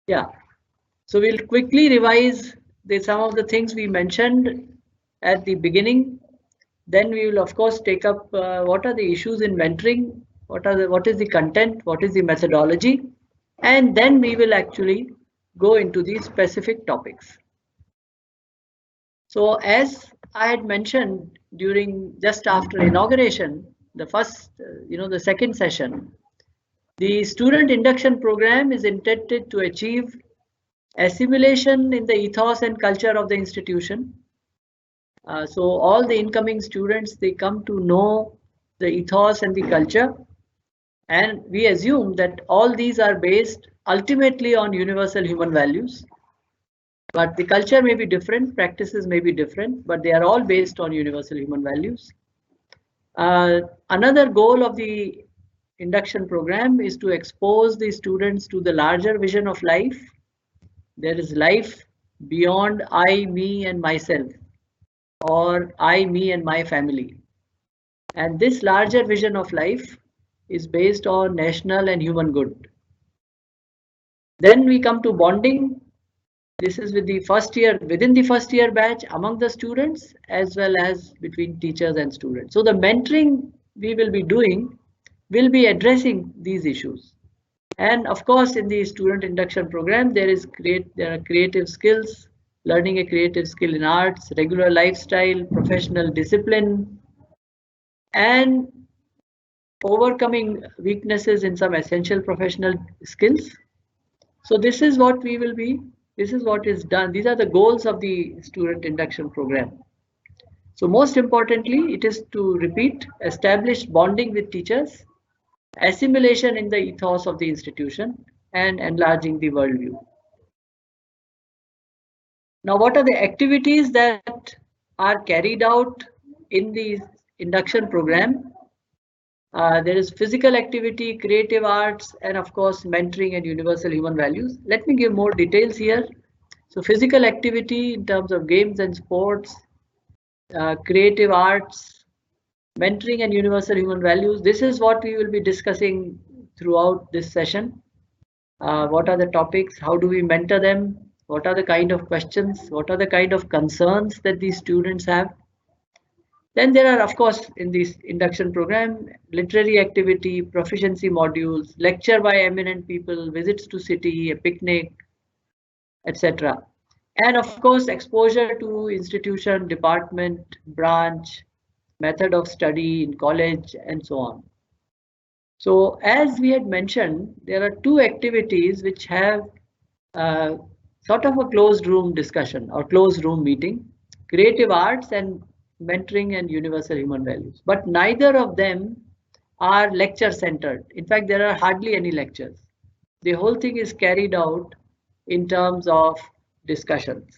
Yeah, so we'll quickly revise some of the things we mentioned at the beginning. Then we will of course take up what are the issues in mentoring, what is the content, what is the methodology, and then we will actually go into these specific topics. So as I had mentioned during just after inauguration, the first, the second session, the student induction program is intended to achieve assimilation in the ethos and culture of the institution. So all the incoming students, they come to know the ethos and the culture, and we assume that all these are based ultimately on universal human values. But the culture may be different, practices may be different, but they are all based on universal human values. Another goal of the induction program is to expose the students to the larger vision of life. There is life beyond I, me, and myself, or I, me, and my family. And this larger vision of life is based on national and human good. Then we come to bonding. This is with the first year, within the first year batch, among the students, as well as between teachers and students. So the mentoring we will be doing will be addressing these issues. And of course, in the student induction program, there are creative skills, learning a creative skill in arts, regular lifestyle, professional discipline, and overcoming weaknesses in some essential professional skills. So this is what we will be, this is what is done. These are the goals of the student induction program. So most importantly, it is to repeat, establish bonding with teachers, assimilation in the ethos of the institution, and enlarging the worldview. Now, what are the activities that are carried out in the induction program? There is physical activity, creative arts, and of course, mentoring and universal human values. Let me give more details here. So physical activity in terms of games and sports, creative arts, mentoring and universal human values. This is what we will be discussing throughout this session. What are the topics? How do we mentor them? What are the kind of questions? What are the kind of concerns that these students have? Then there are, of course, in this induction program, literary activity, proficiency modules, lecture by eminent people, visits to city, a picnic, etc. And of course, exposure to institution, department, branch, method of study in college, and so on. So as we had mentioned, there are two activities which have sort of a closed room discussion or closed room meeting, creative arts and mentoring and universal human values. But neither of them are lecture centered. In fact, there are hardly any lectures. The whole thing is carried out in terms of discussions.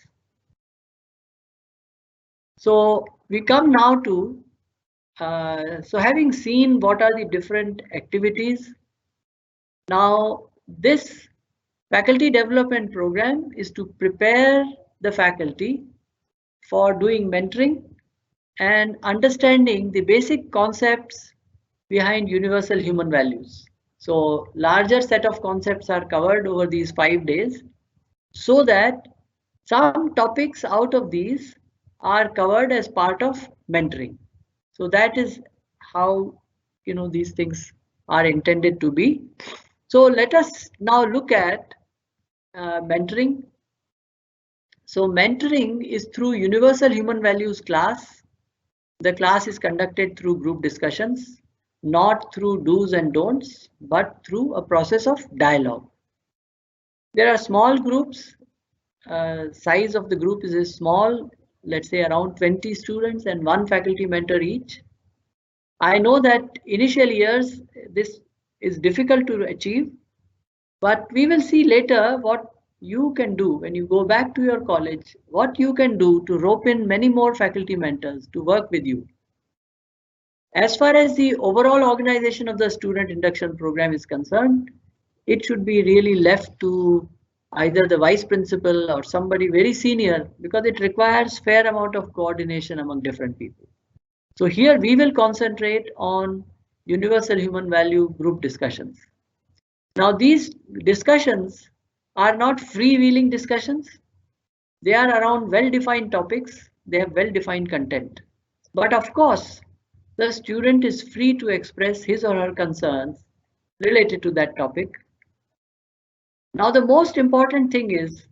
So we come now to, so having seen what are the different activities, now this faculty development program is to prepare the faculty for doing mentoring and understanding the basic concepts behind universal human values. So larger set of concepts are covered over these 5 days so that some topics out of these are covered as part of mentoring. So that is how these things are intended to be. So let us now look at mentoring. So mentoring is through universal human values class. The class is conducted through group discussions, not through do's and don'ts, but through a process of dialogue. There are small groups. Size of the group is small, let's say around 20 students and one faculty mentor each. I know that initial years this is difficult to achieve, but we will see later what you can do when you go back to your college, what you can do to rope in many more faculty mentors to work with you. As far as the overall organization of the student induction program is concerned, it should be really left to either the vice principal or somebody very senior, because it requires fair amount of coordination among different people. So here we will concentrate on universal human value group discussions. Now these discussions are not freewheeling discussions. They are around well-defined topics. They have well-defined content. But of course, the student is free to express his or her concerns related to that topic. Now, the most important thing is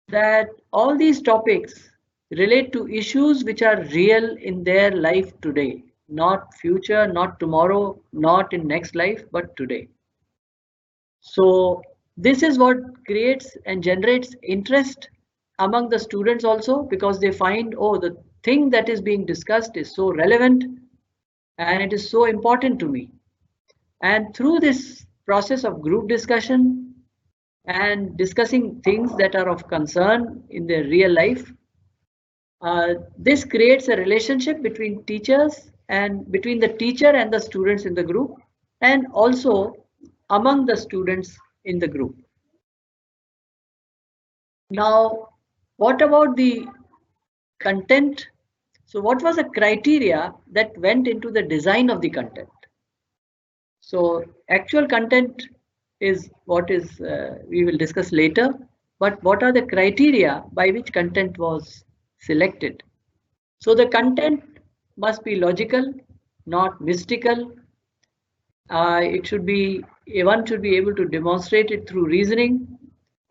that all these topics relate to issues which are real in their life today, not future, not tomorrow, not in next life, but today. So this is what creates and generates interest among the students also, because they find, oh, the thing that is being discussed is so relevant and it is so important to me. And through this process of group discussion and discussing things that are of concern in their real life, this creates a relationship between teachers and between the teacher and the students in the group, and also among the students in the group. Now, what about the content? So what was the criteria that went into the design of the content? So actual content is what is we will discuss later, but what are the criteria by which content was selected? So the content must be logical, not mystical. It should be, one should be able to demonstrate it through reasoning,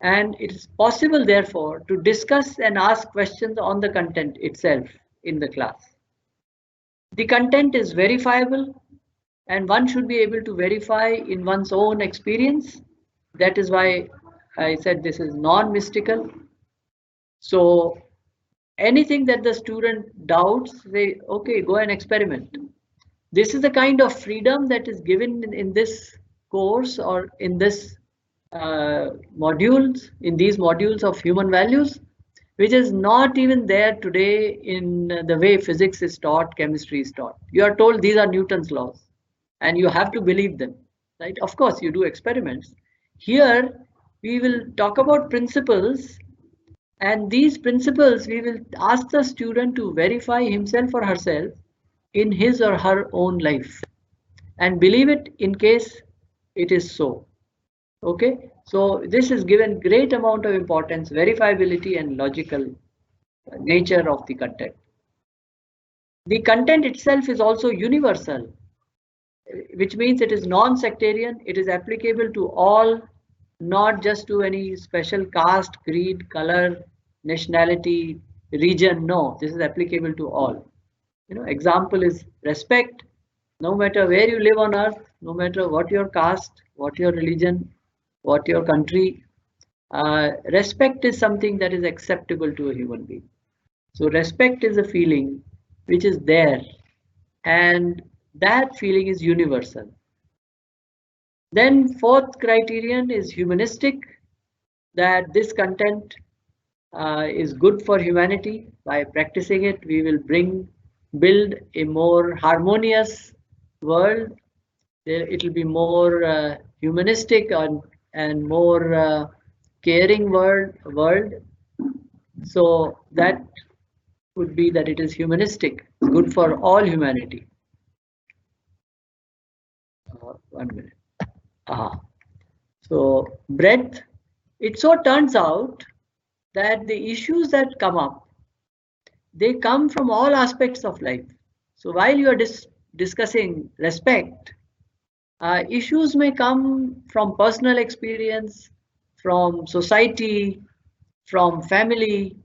and it is possible therefore to discuss and ask questions on the content itself in the class. The content is verifiable, and one should be able to verify in one's own experience. That is why I said this is non-mystical. So anything that the student doubts, they okay, go and experiment. This is the kind of freedom that is given in this course or in this modules, in these modules of human values, which is not even there today in the way physics is taught, chemistry is taught. You are told these are Newton's laws and you have to believe them, right? Of course, you do experiments. Here, we will talk about principles, and these principles we will ask the student to verify himself or herself in his or her own life and believe it in case it is so. Okay, so this is given great amount of importance, verifiability and logical nature of the content. The content itself is also universal, which means it is non-sectarian. It is applicable to all, not just to any special caste, creed, color, nationality, region. No, this is applicable to all. Example is respect. No matter where you live on earth, no matter what your caste, what your religion, what your country, respect is something that is acceptable to a human being. So respect is a feeling which is there, and that feeling is universal. Then fourth criterion is humanistic, that this content is good for humanity. By practicing it, we will build a more harmonious world. It will be more humanistic and more caring world. So that would be that it is humanistic, good for all humanity. 1 minute. So breadth. It so turns out that the issues that come up, they come from all aspects of life. So while you are discussing respect, issues may come from personal experience, from society, from family,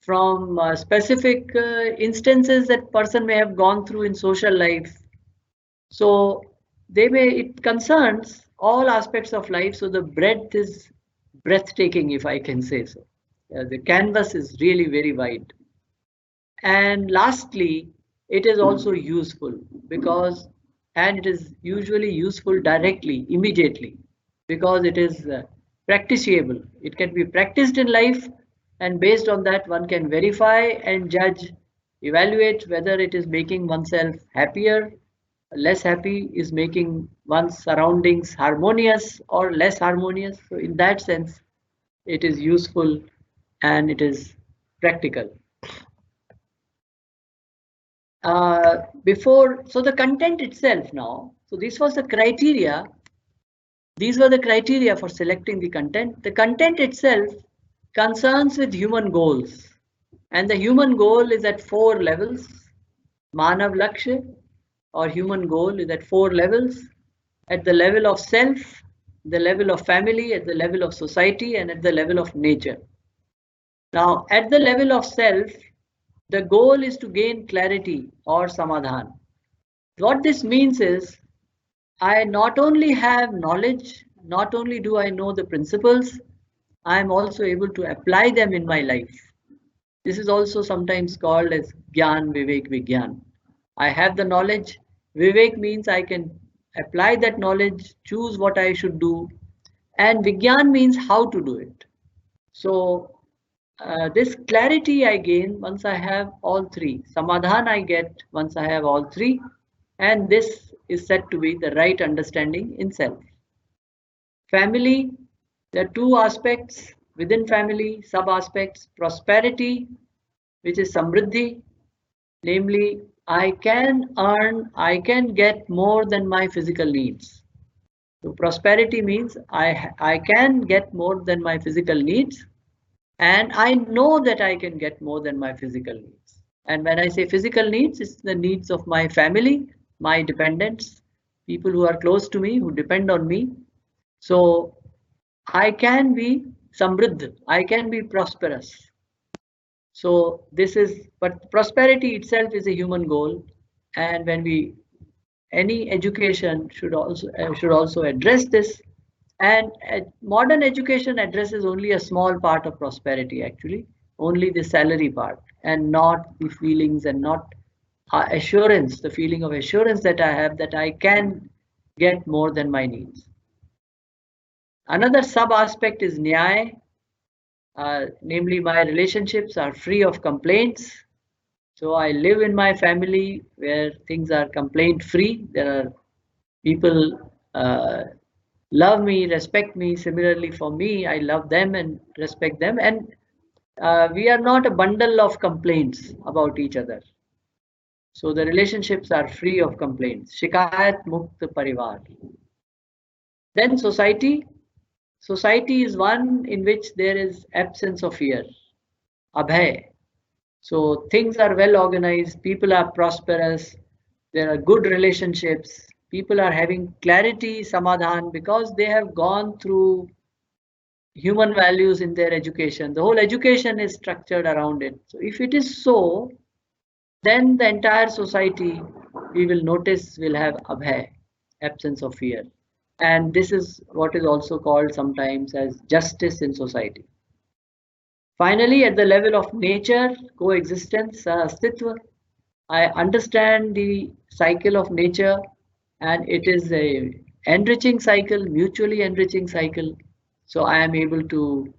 from specific instances that person may have gone through in social life. So it concerns all aspects of life. So the breadth is breathtaking, if I can say so. The canvas is really very wide. And lastly, it is also useful and it is usually useful directly, immediately, because it is practicable. It can be practiced in life, and based on that, one can verify and judge, evaluate whether it is making oneself happier, less happy, is making one's surroundings harmonious or less harmonious. So in that sense, it is useful and it is practical. So the content itself now, so this was the criteria These were the criteria for selecting the content. The content itself concerns with human goals, and the human goal is at 4 levels. Manav Lakshya, or human goal, is at 4 levels: at the level of self, the level of family, at the level of society, and at the level of nature. Now, at the level of self, the goal is to gain clarity or samadhan. What this means is, I not only have knowledge, not only do I know the principles, I am also able to apply them in my life. This is also sometimes called as Gyan, Vivek, Vigyan. I have the knowledge. Vivek means I can apply that knowledge, choose what I should do, and Vigyan means how to do it. So this clarity I gain once I have all three. Samadhan I get once I have all three, and this is said to be the right understanding in self. Family, there are two aspects within family, sub aspects: prosperity, which is samriddhi, namely I can earn, I can get more than my physical needs. So prosperity means I can get more than my physical needs, and I know that I can get more than my physical needs. And when I say physical needs, it's the needs of my family, my dependents, people who are close to me, who depend on me. So I can be samriddh, I can be prosperous. So this is, but prosperity itself is a human goal, and when we, any education should also address this. And modern education addresses only a small part of prosperity, actually, only the salary part, and not the feelings, and not assurance, the feeling of assurance that I have that I can get more than my needs. Another sub aspect is nyaya, namely my relationships are free of complaints. So I live in my family where things are complaint free. There are people love me, respect me. Similarly, for me, I love them and respect them. And we are not a bundle of complaints about each other. So the relationships are free of complaints. Shikayat Mukt Parivar. Then society. Society is one in which there is absence of fear. Abhay. So things are well organized, people are prosperous, there are good relationships, people are having clarity, samadhan, because they have gone through human values in their education. The whole education is structured around it. So if it is so, then the entire society, we will notice, will have abhay, absence of fear. And this is what is also called sometimes as justice in society. Finally, at the level of nature, coexistence, astitva, I understand the cycle of nature, and it is a enriching cycle, mutually enriching cycle. So I am able to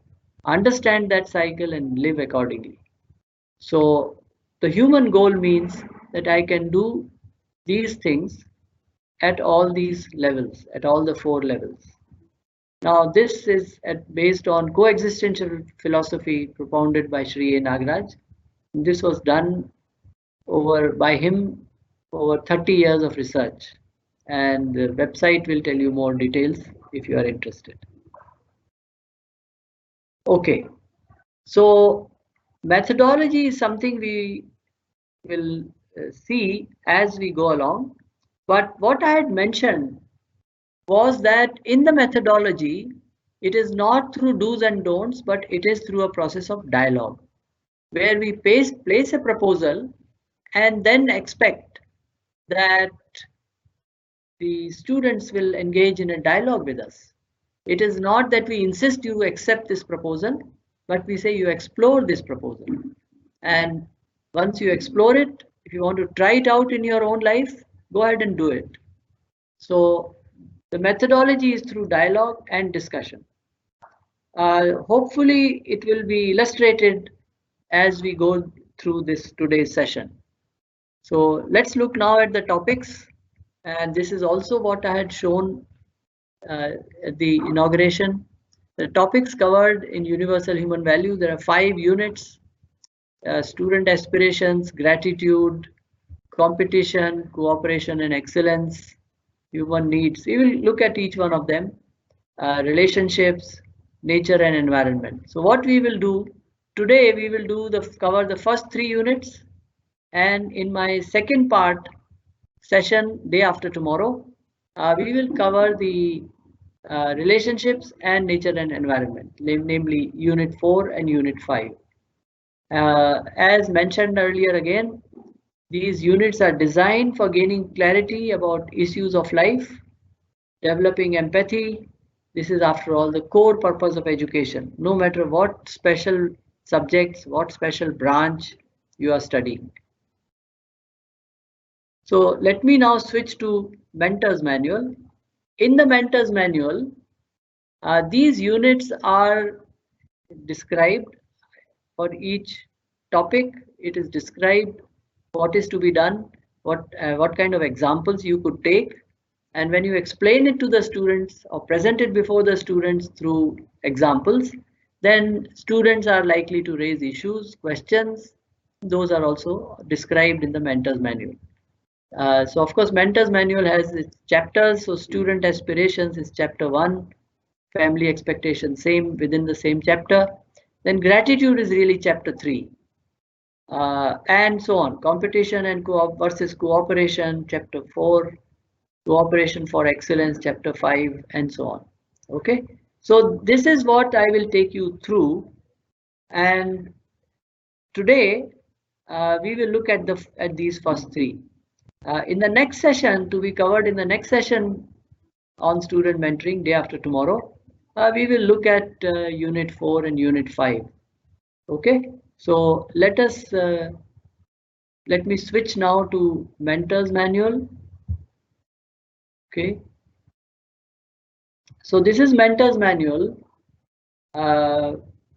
understand that cycle and live accordingly. So the human goal means that I can do these things at all these levels, at all the 4 levels. Now this is based on coexistential philosophy propounded by Sri A. Nagaraj. This was done by him over 30 years of research, and the website will tell you more details if you are interested. Okay, so methodology is something we will see as we go along, but what I had mentioned was that in the methodology, it is not through do's and don'ts, but it is through a process of dialogue, where we place a proposal and then expect that the students will engage in a dialogue with us. It is not that we insist you accept this proposal, but we say you explore this proposal. And once you explore it, if you want to try it out in your own life, go ahead and do it. So the methodology is through dialogue and discussion. Hopefully it will be illustrated as we go through this today's session. So let's look now at the topics, and this is also what I had shown at the inauguration. The topics covered in Universal Human Value, there are 5 units: student aspirations, gratitude, competition, cooperation and excellence, human needs. We will look at each one of them. relationships, nature and environment. So what we will do today, we will cover the first 3 units, and in my second part session day after tomorrow, we will cover the relationships and nature and environment, namely unit 4 and unit 5. As mentioned earlier again, these units are designed for gaining clarity about issues of life, developing empathy. This is, after all, the core purpose of education, no matter what special subjects, what special branch you are studying. So let me now switch to Mentor's Manual. In the Mentor's Manual, these units are described for each topic. It is described what is to be done, what kind of examples you could take, and when you explain it to the students or present it before the students through examples, then students are likely to raise issues, questions. Those are also described in the Mentor's Manual. So of course, Mentor's Manual has its chapters. So student aspirations is chapter 1, family expectations same within the same chapter. Then gratitude is really chapter 3, and so on. Competition and versus cooperation, chapter 4. Cooperation for excellence, chapter 5, and so on. Okay, so this is what I will take you through, and today we will look at these first 3. In the next session, to be covered in the next session on student mentoring day after tomorrow, we will look at unit 4 and unit 5. Okay, so let me switch now to Mentor's Manual. Okay, so this is Mentor's Manual.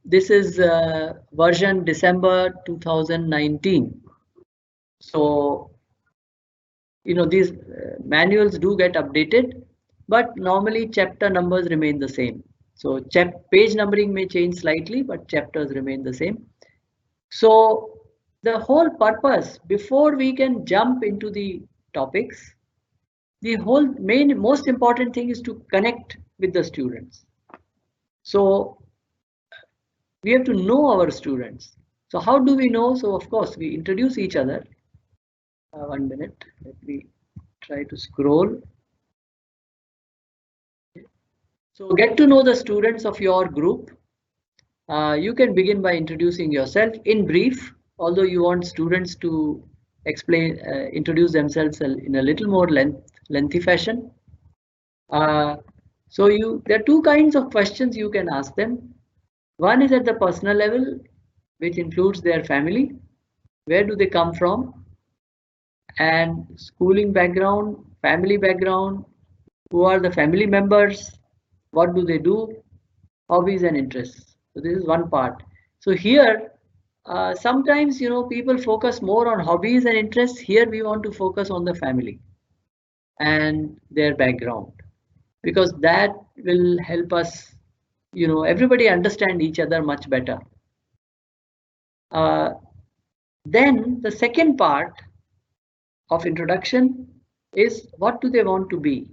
This is version December 2019. So these manuals do get updated, but normally chapter numbers remain the same. So page numbering may change slightly, but chapters remain the same. So the whole purpose, before we can jump into the topics, the whole most important thing is to connect with the students. So we have to know our students. So how do we know? So of course we introduce each other. 1 minute, let me try to scroll. So get to know the students of your group. You can begin by introducing yourself in brief, although you want students to introduce themselves in a little more lengthy fashion. So there are 2 kinds of questions you can ask them. One is at the personal level, which includes their family. Where do they come from? And schooling background, family background, who are the family members, what do they do, hobbies and interests. So this is one part. So here, sometimes people focus more on hobbies and interests. Here we want to focus on the family and their background, because that will help us, everybody understand each other much better. Then the second part of introduction is, what do they want to be?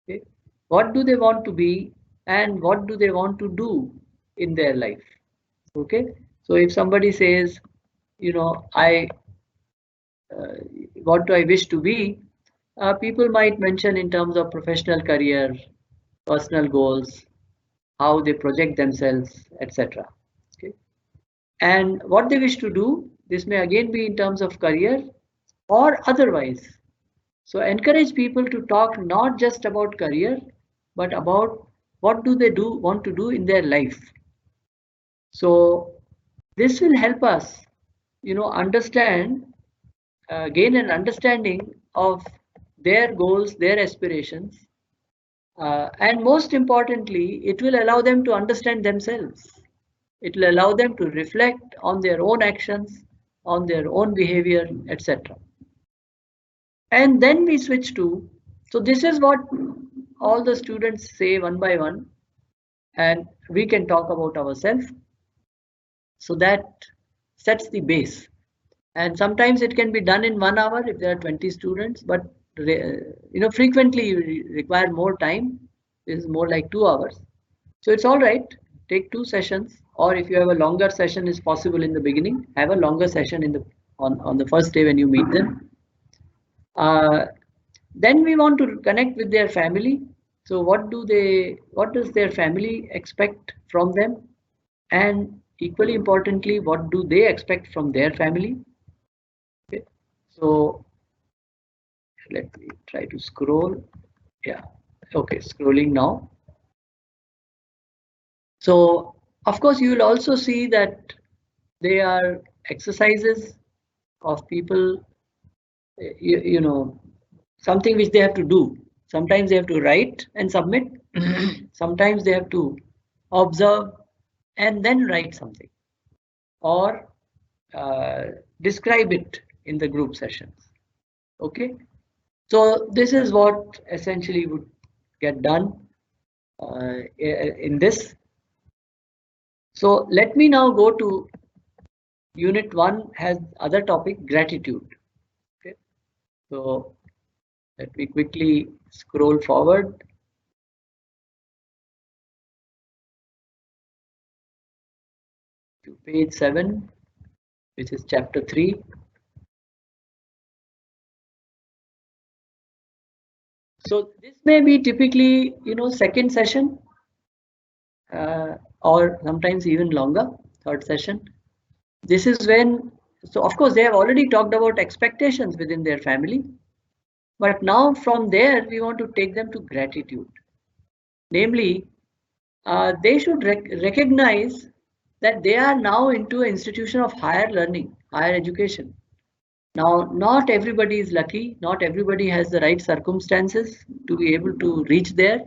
Okay? What do they want to be, and what do they want to do in their life? Okay, so if somebody says, what do I wish to be, people might mention in terms of professional career, personal goals, how they project themselves, etc. Okay, and what they wish to do, this may again be in terms of career or otherwise. So encourage people to talk not just about career, but about what do they want to do in their life. So this will help us, understand, gain an understanding of their goals, their aspirations, and most importantly, it will allow them to understand themselves. It will allow them to reflect on their own actions, on their own behavior, etc. And then we switch to, so this is what all the students say one by one, and we can talk about ourselves. So that sets the base. And sometimes it can be done in 1 hour if there are 20 students, but frequently you require more time. This is more like 2 hours. So it's all right. Take 2 sessions, or if you have a longer session is possible in the beginning, have a longer session in the on the first day when you meet them. Then we want to connect with their family. So what does their family expect from them? And equally importantly, what do they expect from their family? Okay. So let me try to scroll. Yeah. Okay, scrolling now. So of course you will also see that they are exercises of people, you know, something which they have to do. Sometimes they have to write and submit. Sometimes they have to observe and then write something, or describe it in the group sessions. Okay, so this is what essentially would get done in this. So let me now go to unit 1 has other topic, gratitude. Okay, so let me quickly scroll forward to page 7, which is chapter 3. So this may be typically, second session, or sometimes even longer, third session. This is when, so of course they have already talked about expectations within their family, but now from there we want to take them to gratitude. Namely, they should recognize that they are now into an institution of higher learning, higher education. Now, not everybody is lucky, not everybody has the right circumstances to be able to reach there.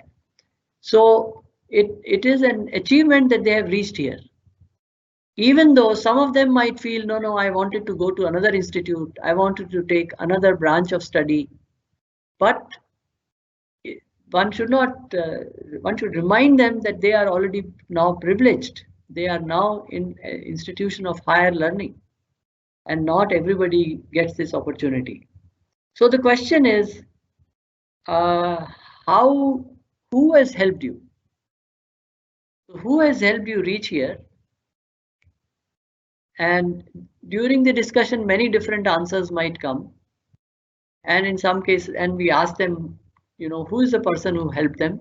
So it is an achievement that they have reached here. Even though some of them might feel, no, I wanted to go to another institute, I wanted to take another branch of study, but one should not, one should remind them that they are already now privileged. They are now in an institution of higher learning, and not everybody gets this opportunity. So the question is, how, who has helped you? Who has helped you reach here? And during the discussion, many different answers might come. And in some cases, and we ask them, who is the person who helped them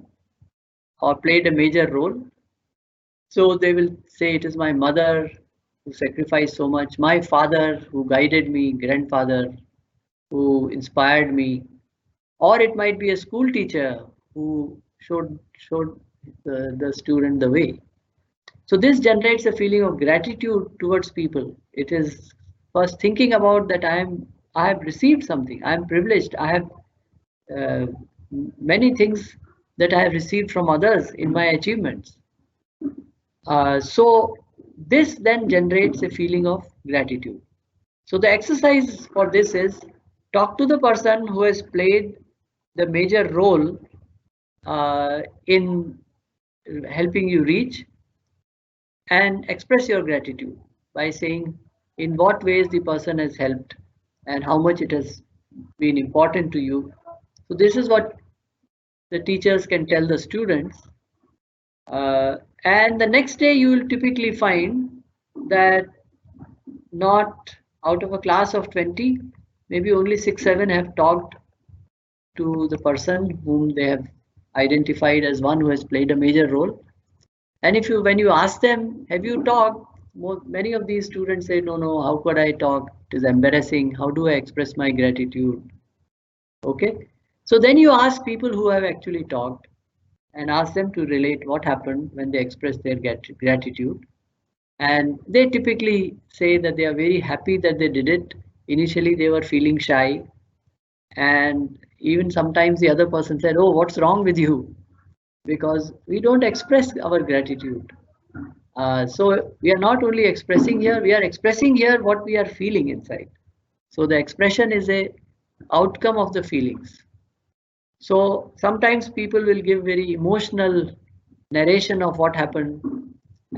or played a major role? So they will say, it is my mother who sacrificed so much, my father who guided me, grandfather who inspired me, or it might be a school teacher who showed the student the way. So this generates a feeling of gratitude towards people. It is first thinking about that I have received something. I am privileged. I have uh, many things that I have received from others in my achievements. So this then generates a feeling of gratitude. So the exercise for this is talk to the person who has played the major role in helping you reach, and express your gratitude by saying in what ways the person has helped and how much it has been important to you. So this is what the teachers can tell the students. And the next day you will typically find that not out of a class of 20, maybe only 6, 7 have talked to the person whom they have identified as one who has played a major role. And when you ask them, have you talked? Many of these students say, no, how could I talk? It is embarrassing. How do I express my gratitude? Okay. So then you ask people who have actually talked and ask them to relate what happened when they express their gratitude. And they typically say that they are very happy that they did it. Initially, they were feeling shy. And even sometimes the other person said, oh, what's wrong with you? Because we don't express our gratitude. So we are not only expressing here, we are expressing here what we are feeling inside. So the expression is a outcome of the feelings. So sometimes people will give very emotional narration of what happened,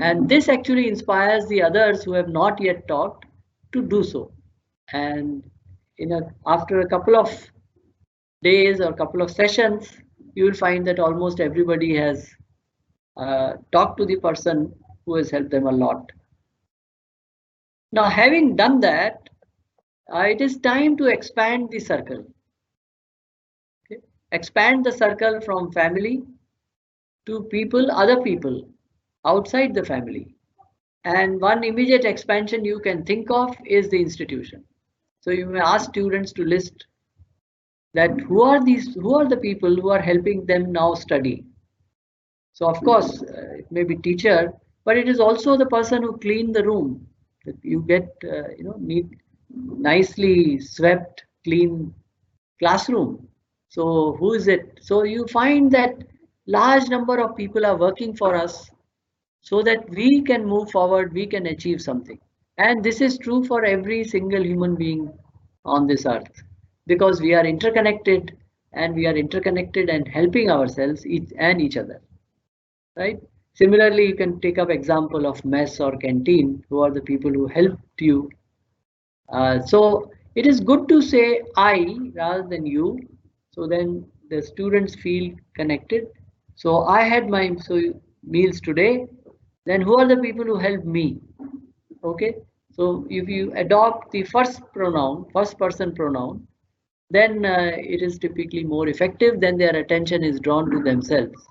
and this actually inspires the others who have not yet talked to do so. And after a couple of days or couple of sessions, you will find that almost everybody has talked to the person who has helped them a lot. Now, having done that, it is time to expand the circle. Okay? Expand the circle from family to people, other people outside the family. And one immediate expansion you can think of is the institution. So you may ask students to list that who are the people who are helping them now study. So of course, it may be teacher, but it is also the person who cleaned the room. That you get, neat, nicely swept, clean classroom. So who is it? So you find that large number of people are working for us so that we can move forward, we can achieve something. And this is true for every single human being on this earth because we are interconnected and helping ourselves and each other, right? Similarly, you can take up example of mess or canteen, who are the people who helped you. So it is good to say I rather than you, so then the students feel connected. So I had my meals today. Then who are the people who helped me? Okay. So if you adopt the first person pronoun, then it is typically more effective. Then their attention is drawn to themselves.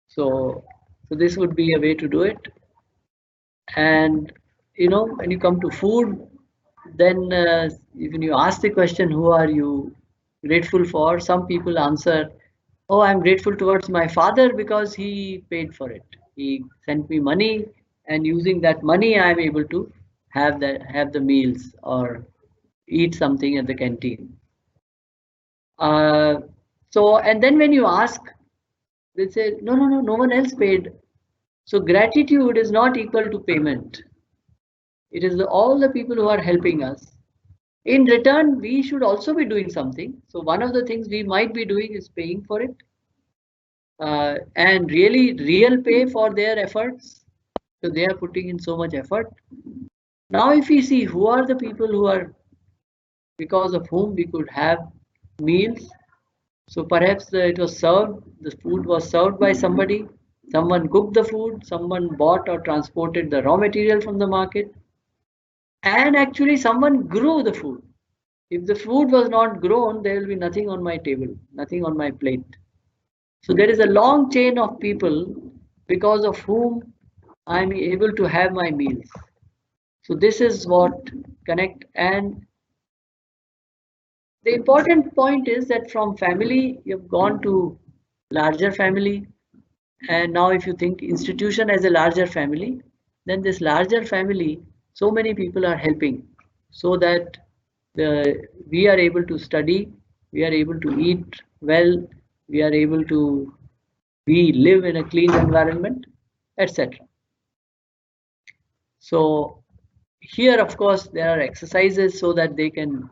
So this would be a way to do it. And when you come to food, then when you ask the question, who are you grateful for? Some people answer, oh, I'm grateful towards my father because he paid for it. He sent me money, and using that money, I'm able to have the meals or eat something at the canteen. Uh, and then when you ask, they say, no one else paid. So gratitude is not equal to payment. It is all the people who are helping us. In return, we should also be doing something. So one of the things we might be doing is paying for it, and really real pay for their efforts. So they are putting in so much effort. Now, if we see who are the people who are because of whom we could have meals. So perhaps it was served, the food was served by somebody, someone cooked the food, someone bought or transported the raw material from the market, and actually someone grew the food. If the food was not grown, there will be nothing on my table, nothing on my plate. So there is a long chain of people because of whom I'm able to have my meals. So this is what connect. And the important point is that from family, you've gone to larger family. And now if you think institution as a larger family, then this larger family, so many people are helping so that we are able to study, we are able to eat well, we are able to live in a clean environment, etc. So here, of course, there are exercises so that they can,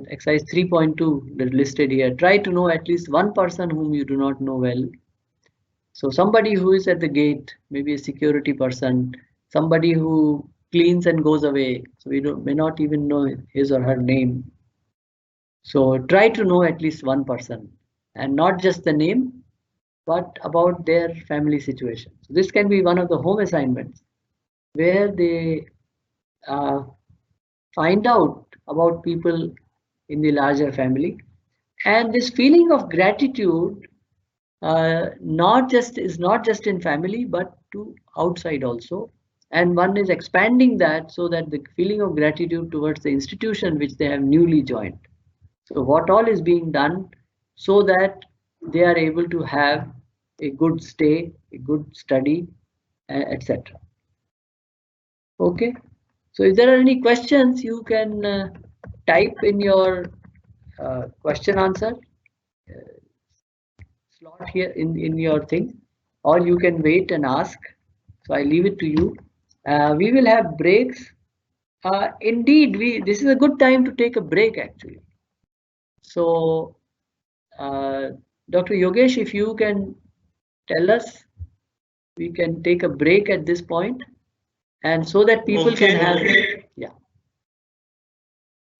exercise 3.2 listed here. Try to know at least one person whom you do not know well. So somebody who is at the gate, maybe a security person, somebody who cleans and goes away. So we may not even know his or her name. So try to know at least one person, and not just the name, but about their family situation. So this can be one of the home assignments where they find out about people in the larger family. And this feeling of gratitude not just in family, but to outside also. And one is expanding that so that the feeling of gratitude towards the institution which they have newly joined. So what all is being done so that they are able to have a good stay, a good study, etc. Okay. So if there are any questions, you can type in your question answer slot here in your thing, or you can wait and ask. So I leave it to you. We will have breaks. Indeed, this is a good time to take a break actually. So Dr. Yogesh, if you can tell us, we can take a break at this point, and so that people can have, yeah.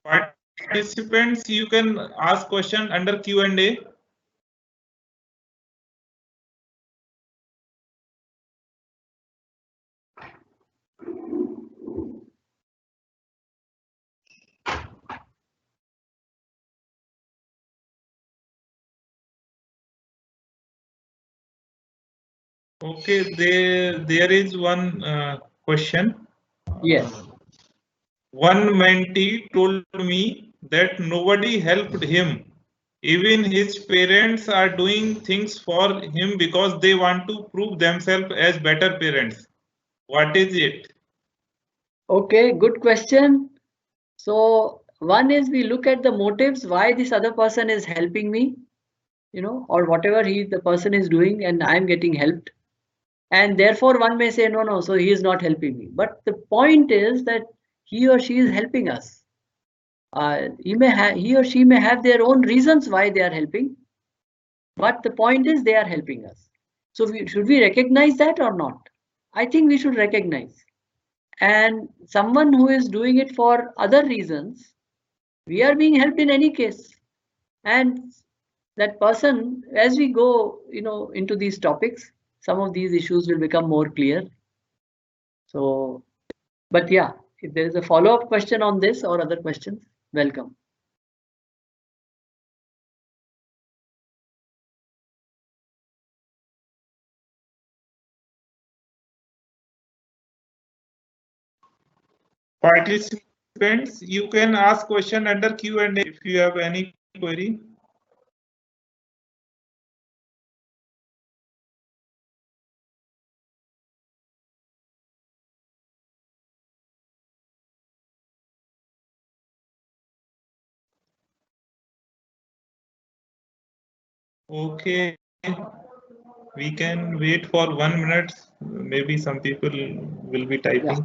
Participants, you can ask question under Q&A. Okay, there is one question. Yes. One mentee told me that nobody helped him. Even his parents are doing things for him because they want to prove themselves as better parents. What is it? Okay, good question. So one is we look at the motives why this other person is helping me, or whatever the person is doing and I'm getting helped. And therefore one may say, no, so he is not helping me. But the point is that he or she is helping us. He or she may have their own reasons why they are helping, but the point is they are helping us. So should we recognize that or not? I think we should recognize. And someone who is doing it for other reasons, we are being helped in any case. And that person, as we go, into these topics, some of these issues will become more clear. So, but yeah, if there is a follow-up question on this or other questions, welcome. Participants, you can ask question under Q&A if you have any query. Okay, we can wait for 1 minute. Maybe some people will be typing. Yeah.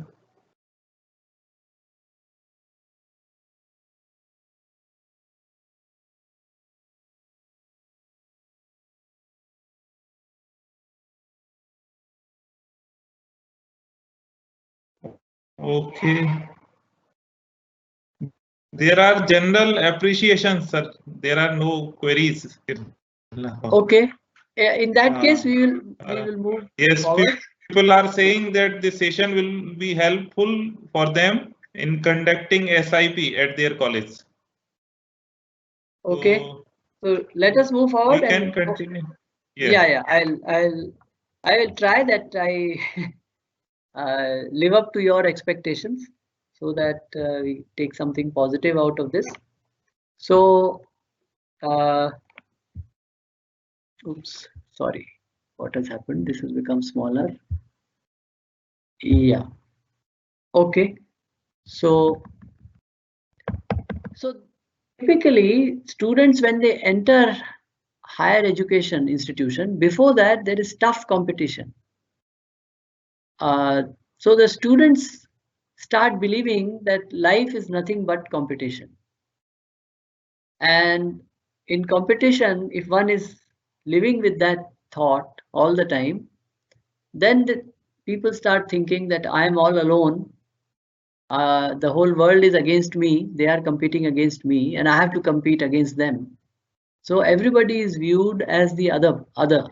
Okay. There are general appreciations, sir. There are no queries. Okay. In that case, we will move Yes, forward. people are saying that the session will be helpful for them in conducting SIP at their college. Okay. So let us move forward We can and continue. yeah. I will try that I live up to your expectations so that we take something positive out of this. So, oops, sorry, what has happened? This has become smaller. Yeah. Okay. So typically students when they enter higher education institution, before that there is tough competition. So the students start believing that life is nothing but competition. And in competition, if one is living with that thought all the time, then the people start thinking that I am all alone. The whole world is against me. They are competing against me, and I have to compete against them. So everybody is viewed as the other,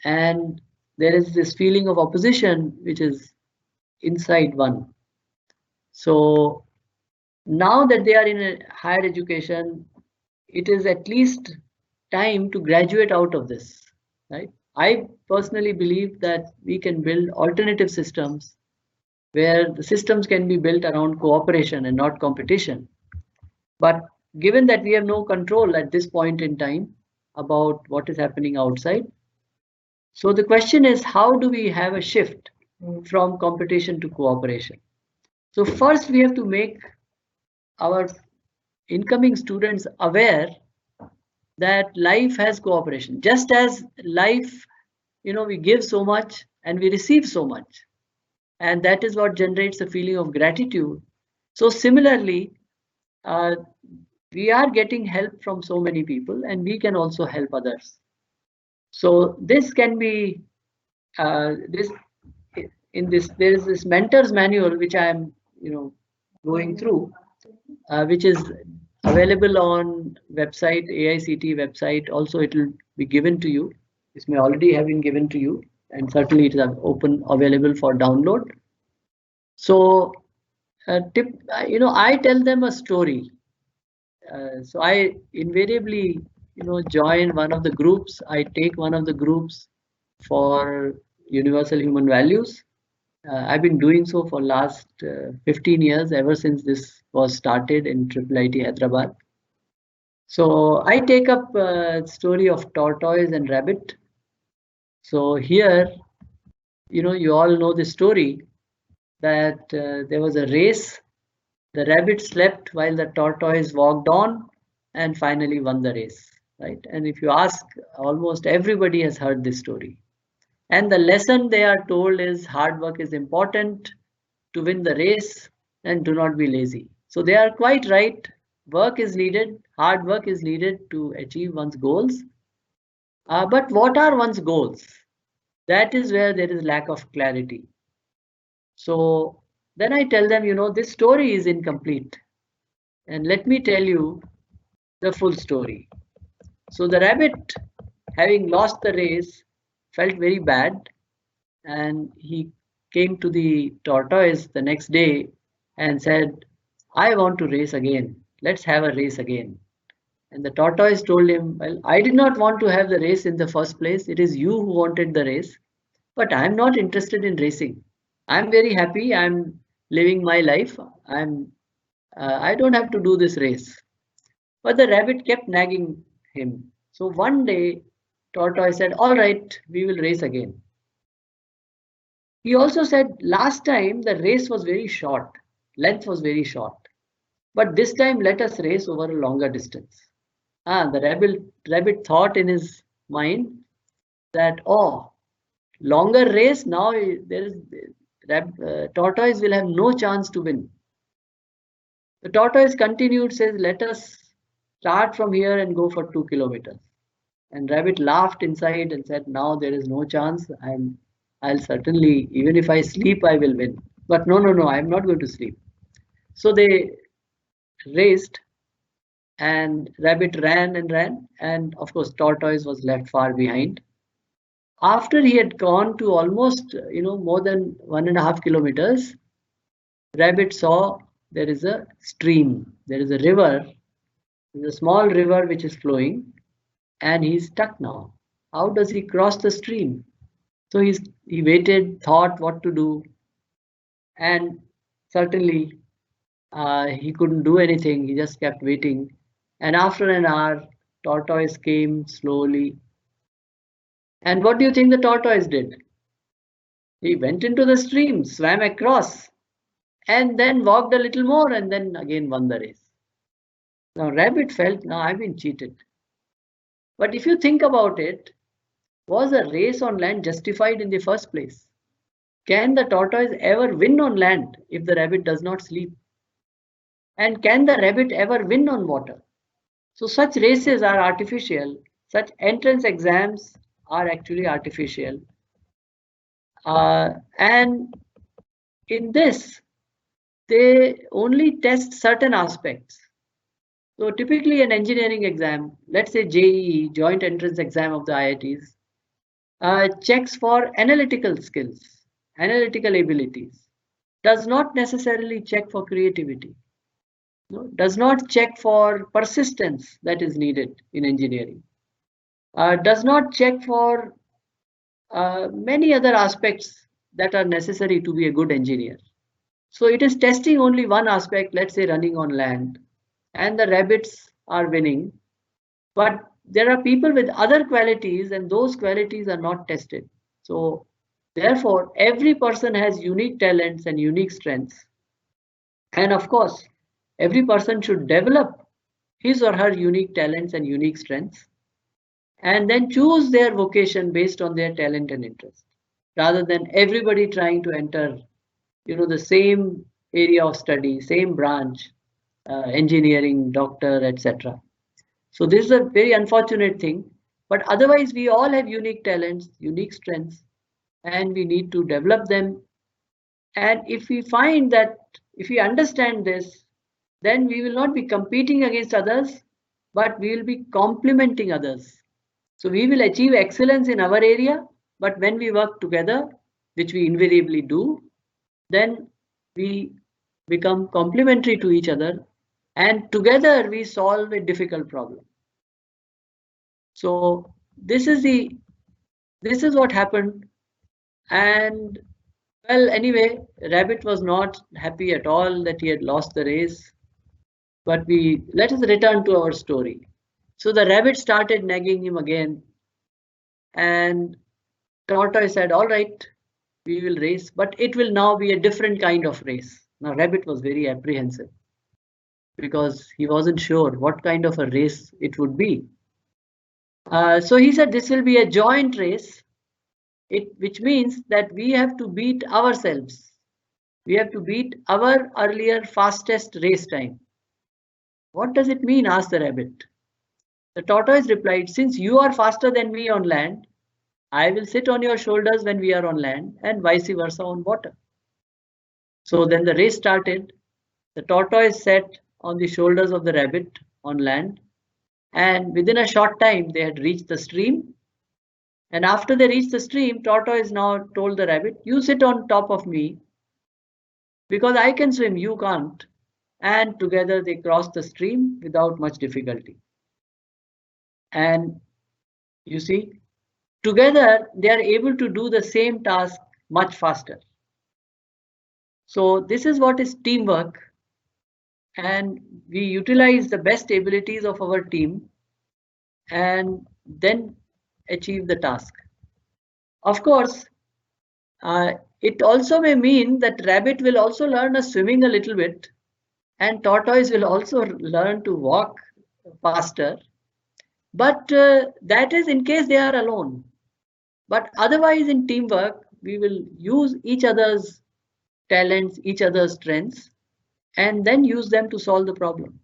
and there is this feeling of opposition which is inside one. So now that they are in a higher education, it is at least time to graduate out of this, right? I personally believe that we can build alternative systems where the systems can be built around cooperation and not competition. But given that we have no control at this point in time about what is happening outside, so the question is, how do we have a shift from competition to cooperation? So first we have to make our incoming students aware that life has cooperation. Just as life, we give so much and we receive so much. And that is what generates a feeling of gratitude. So similarly, we are getting help from so many people and we can also help others. So this can be, this in this, there is this mentor's manual which I am, going through, which is available on website, AICT website. Also, it will be given to you. This may already have been given to you, and certainly it is open, available for download. So, I tell them a story. So I invariably, join one of the groups. I take one of the groups for universal human values. I've been doing so for last 15 years, ever since this was started in IIIT Hyderabad. So I take up story of tortoise and rabbit. So here, you all know the story that there was a race. The rabbit slept while the tortoise walked on and finally won the race, right? And if you ask, almost everybody has heard this story. And the lesson they are told is hard work is important to win the race and do not be lazy. So they are quite right. Work is needed, hard work is needed to achieve one's goals. But what are one's goals? That is where there is lack of clarity. So then I tell them, this story is incomplete. And let me tell you the full story. So the rabbit, having lost the race, felt very bad, and he came to the tortoise the next day and said, I want to race again. Let's have a race again. And the tortoise told him, well, I did not want to have the race in the first place. It is you who wanted the race, but I'm not interested in racing. I'm very happy. I'm living my life. I don't have to do this race. But the rabbit kept nagging him. So one day, tortoise said, all right, we will race again. He also said last time the race was very short, length was very short. But this time let us race over a longer distance. The rabbit thought in his mind that, oh, longer race, now tortoise will have no chance to win. The tortoise continued, says, let us start from here and go for 2 kilometers. And rabbit laughed inside and said, now there is no chance. I'll certainly, even if I sleep, I will win. But no, I'm not going to sleep. So they raced, and rabbit ran and ran, and of course tortoise was left far behind. After he had gone to almost more than 1.5 kilometers, rabbit saw there is a stream, there is a river, there's a small river which is flowing, and he's stuck now. How does he cross the stream? So he waited, thought what to do, and certainly he couldn't do anything. He just kept waiting. And after an hour, tortoise came slowly. And what do you think the tortoise did? He went into the stream, swam across, and then walked a little more, and then again won the race. Now rabbit felt, now I've been cheated. But if you think about it, was a race on land justified in the first place? Can the tortoise ever win on land if the rabbit does not sleep? And can the rabbit ever win on water? So such races are artificial. Such entrance exams are actually artificial. And in this, they only test certain aspects. So typically an engineering exam, let's say JEE, Joint Entrance Exam of the IITs, checks for analytical skills, analytical abilities, does not necessarily check for creativity, does not check for persistence that is needed in engineering, does not check for many other aspects that are necessary to be a good engineer. So it is testing only one aspect, let's say running on land, and the rabbits are winning. But there are people with other qualities, and those qualities are not tested. So therefore, every person has unique talents and unique strengths. And of course, every person should develop his or her unique talents and unique strengths, and then choose their vocation based on their talent and interest, rather than everybody trying to enter the same area of study, same branch, engineering, doctor, etc. So this is a very unfortunate thing, but otherwise we all have unique talents, unique strengths, and we need to develop them. And if we find that, if we understand this, then we will not be competing against others, but we will be complementing others. So we will achieve excellence in our area, but when we work together, which we invariably do, then we become complementary to each other, and together we solve a difficult problem. So this is this is what happened. And well, anyway, Rabbit was not happy at all that he had lost the race. But let us return to our story. So the rabbit started nagging him again, and Tortoise said, "All right, we will race, but it will now be a different kind of race." Now Rabbit was very apprehensive because he wasn't sure what kind of a race it would be. So he said, "This will be a joint race, which means that we have to beat ourselves. We have to beat our earlier fastest race time." "What does it mean?" asked the rabbit. The tortoise replied, "Since you are faster than me on land, I will sit on your shoulders when we are on land, and vice versa on water." So then the race started. The tortoise sat on the shoulders of the rabbit on land, and within a short time they had reached the stream. And after they reached the stream, Tortoise now told the rabbit, "You sit on top of me because I can swim, you can't." And together they crossed the stream without much difficulty. And you see, together they are able to do the same task much faster. So this is what is teamwork, and we utilize the best abilities of our team and then achieve the task. Of course, it also may mean that rabbit will also learn swimming a little bit, and tortoise will also learn to walk faster. But that is in case they are alone. But otherwise, in teamwork, we will use each other's talents, each other's strengths, and then use them to solve the problem.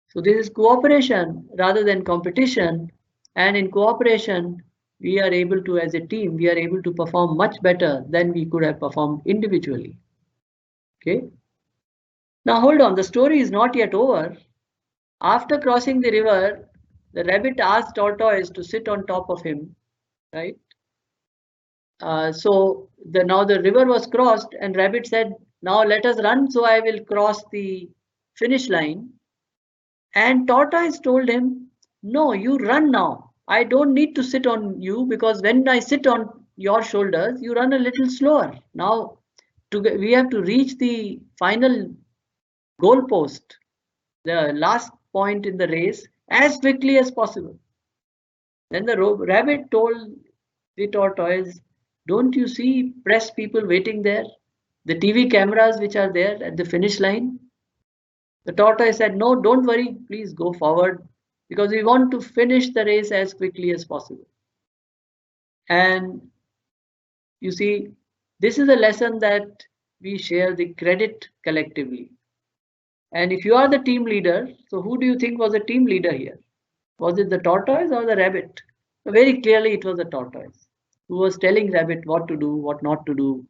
So this is cooperation rather than competition. And in cooperation, we are able to, as a team, we are able to perform much better than we could have performed individually. Okay. Now hold on, the story is not yet over. After crossing the river, the rabbit asked Tortoise to sit on top of him, right? So now the river was crossed, and rabbit said, "Now let us run, so I will cross the finish line." And Tortoise told him, "No, you run now. I don't need to sit on you, because when I sit on your shoulders, you run a little slower. Now we have to reach the final goalpost, the last point in the race, as quickly as possible." Then the rabbit told the tortoise, "Don't you see press people waiting there? The TV cameras which are there at the finish line?" The tortoise said, "No, don't worry, please go forward, because we want to finish the race as quickly as possible." And you see, this is a lesson that we share the credit collectively. And if you are the team leader, so who do you think was the team leader here? Was it the tortoise or the rabbit? Very clearly, it was the tortoise who was telling rabbit what to do, what not to do,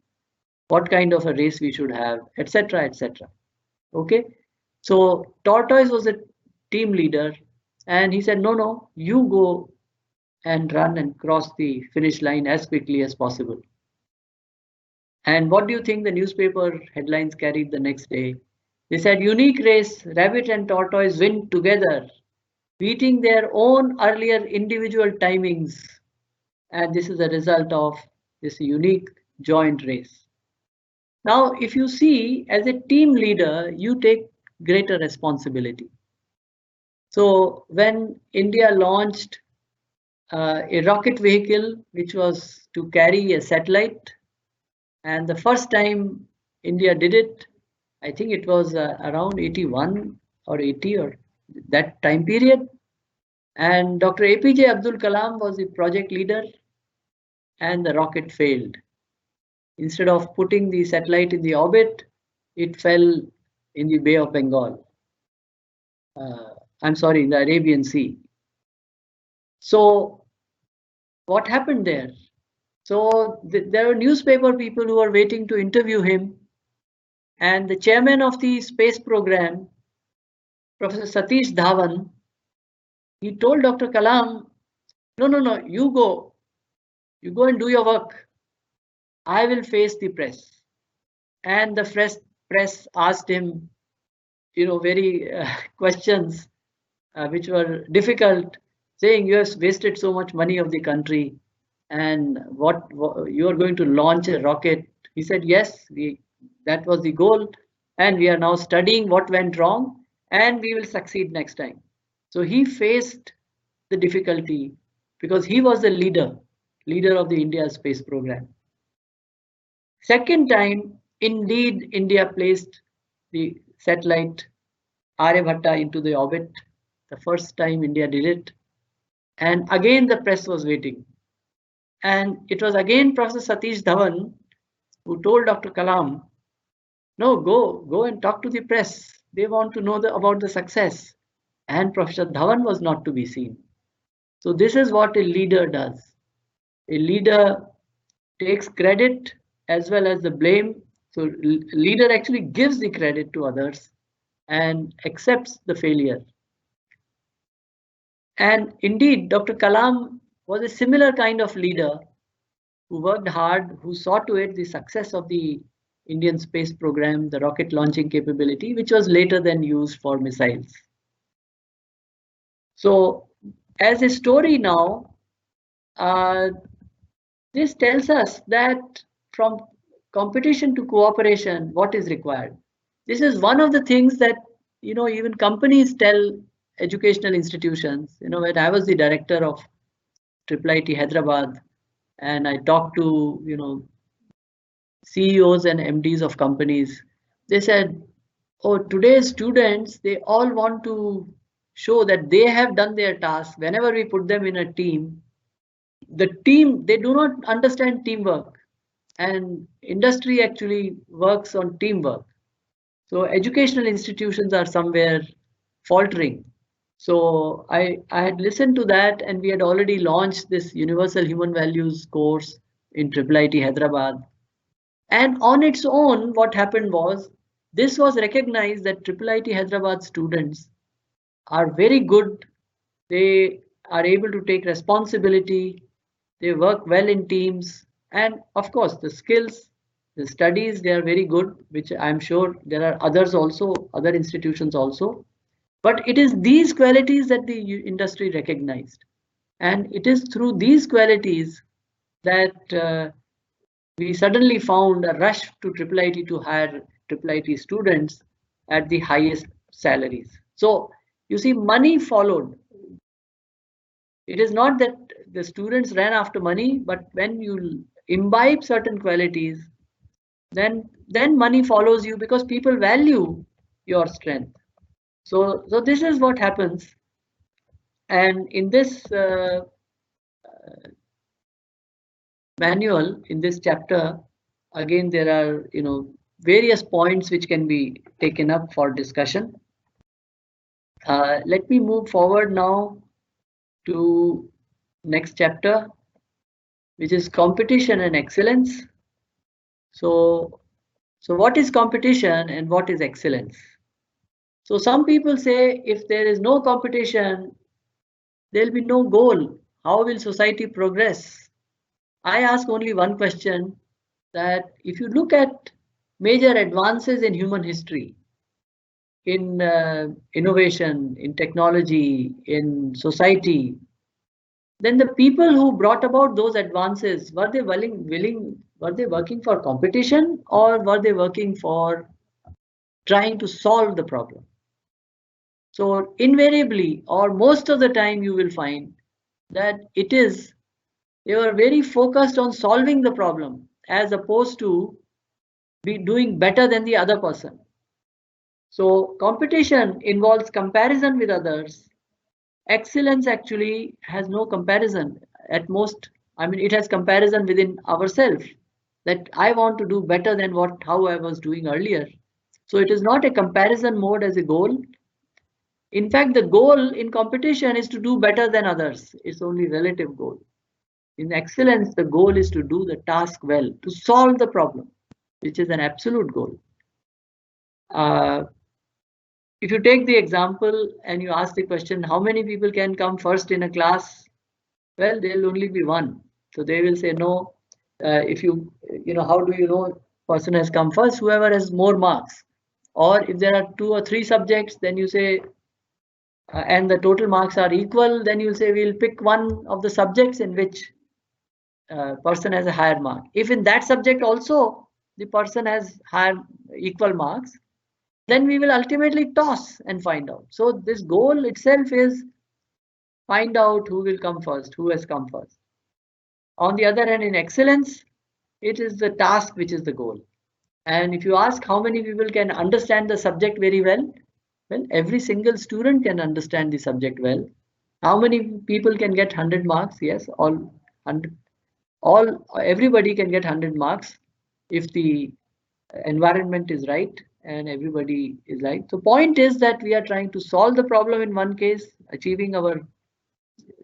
what kind of a race we should have, etc., etc. Okay, so tortoise was a team leader, and he said, "No, no, you go and run and cross the finish line as quickly as possible." And what do you think the newspaper headlines carried the next day? They said, "Unique race, rabbit and tortoise win together, beating their own earlier individual timings." And this is a result of this unique joint race. Now, if you see, as a team leader, you take greater responsibility. So when India launched a rocket vehicle which was to carry a satellite, and the first time India did it, I think it was around 81 or 80 or that time period. And Dr. APJ Abdul Kalam was the project leader, and the rocket failed. Instead of putting the satellite in the orbit, it fell in the Bay of Bengal. I'm sorry, in the Arabian Sea. So what happened there? So there were newspaper people who were waiting to interview him, and the chairman of the space program, Professor Satish Dhawan, he told Dr. Kalam, "No, no, no, you go and do your work. I will face the press." And the press asked him, very questions which were difficult, saying, "You have wasted so much money of the country. and what you are going to launch a rocket. He said, yes, that was the goal, and we are now studying what went wrong, and we will succeed next time. So he faced the difficulty because he was the leader of the India space program. Second time, indeed, India placed the satellite Aryabhatta into the orbit. The first time India did it. And again, the press was waiting. And it was again Professor Satish Dhawan who told Dr. Kalam, no, go and talk to the press. They want to know about the success. And Professor Dhawan was not to be seen. So this is what a leader does. A leader takes credit as well as the blame. So leader actually gives the credit to others and accepts the failure. And indeed, Dr. Kalam was a similar kind of leader who worked hard, who saw to it the success of the Indian space program, the rocket launching capability, which was later then used for missiles. So as a story now, this tells us that from competition to cooperation, what is required? This is one of the things that, even companies tell educational institutions. When I was the director of IIIT Hyderabad, and I talked to, CEOs and MDs of companies, they said, oh, today's students, they all want to show that they have done their task. Whenever we put them in a team, the team, they do not understand teamwork, and industry actually works on teamwork. So educational institutions are somewhere faltering. So I had listened to that, and we had already launched this Universal Human Values course in IIIT Hyderabad. And on its own, what happened was, this was recognized that IIIT Hyderabad students are very good. They are able to take responsibility. They work well in teams. And of course, the skills, the studies, they are very good, which I'm sure there are others also, other institutions also. But it is these qualities that the industry recognized. And it is through these qualities that we suddenly found a rush to IIIT to hire IIIT students at the highest salaries. So you see, money followed. It is not that the students ran after money, but when you imbibe certain qualities, then money follows you because people value your strength. So this is what happens. And in this manual, in this chapter, again, there are various points which can be taken up for discussion. Let me move forward now to next chapter, which is competition and excellence. So what is competition and what is excellence? So some people say if there is no competition, there will be no goal. How will society progress? I ask only one question, that if you look at major advances in human history, in innovation, in technology, in society, then the people who brought about those advances, were they were they working for competition, or were they working for trying to solve the problem? So invariably, or most of the time, you will find that they were very focused on solving the problem as opposed to be doing better than the other person. So competition involves comparison with others. Excellence actually has no comparison. At most, it has comparison within ourselves, that I want to do better than how I was doing earlier. So it is not a comparison mode as a goal. In fact, the goal in competition is to do better than others. It's only relative goal. In excellence, the goal is to do the task well, to solve the problem, which is an absolute goal. If you take the example and you ask the question, how many people can come first in a class? Well, there will only be one. So they will say no. If how do you know person has come first? Whoever has more marks. Or if there are 2 or 3 subjects, then you say, and the total marks are equal, then you'll say we'll pick one of the subjects in which person has a higher mark. If in that subject also the person has higher equal marks, then we will ultimately toss and find out. So this goal itself is find out who will come first, who has come first. On the other hand, in excellence, it is the task which is the goal. And if you ask how many people can understand the subject very well, every single student can understand the subject well. How many people can get 100 marks? Yes, everybody can get 100 marks if the environment is right and everybody is right. So point is that we are trying to solve the problem in one case,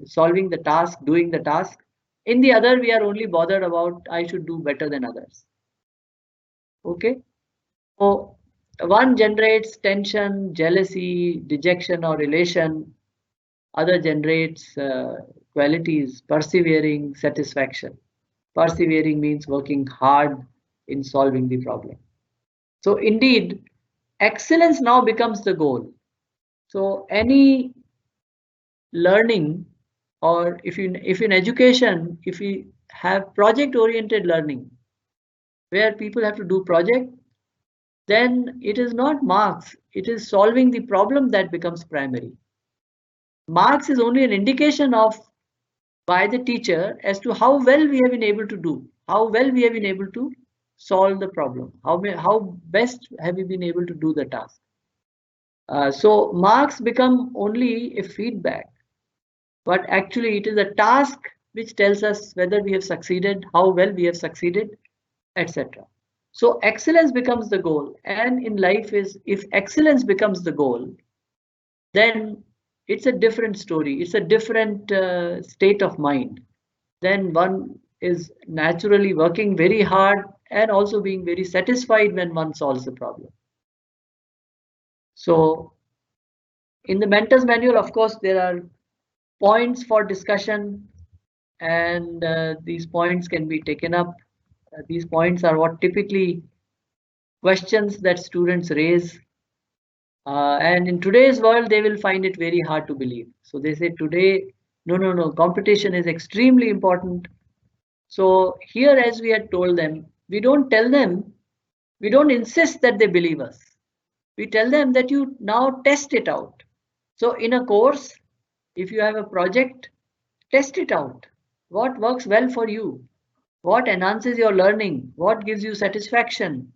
solving the task, doing the task. In the other, we are only bothered about I should do better than others. Okay. So one generates tension, jealousy, dejection, or elation. Other generates qualities, persevering, satisfaction. Persevering means working hard in solving the problem. So indeed, excellence now becomes the goal. So any learning, or if in education, if we have project oriented learning where people have to do project, then it is not marks, it is solving the problem that becomes primary. Marks is only an indication of by the teacher as to how well we have been able to do, how well we have been able to solve the problem, how best have we been able to do the task. So marks become only a feedback, but actually it is a task which tells us whether we have succeeded, how well we have succeeded, etc. So excellence becomes the goal, and in life is if excellence becomes the goal, then it's a different story, it's a different state of mind. Then one is naturally working very hard and also being very satisfied when one solves the problem. So in the mentor's manual, of course, there are points for discussion, and these points can be taken up. These points are what typically questions that students raise. And in today's world, they will find it very hard to believe. So they say today, no, competition is extremely important. So here, as we had told them, we don't tell them, we don't insist that they believe us. We tell them that you now test it out. So in a course, if you have a project, test it out. What works well for you? What enhances your learning? What gives you satisfaction?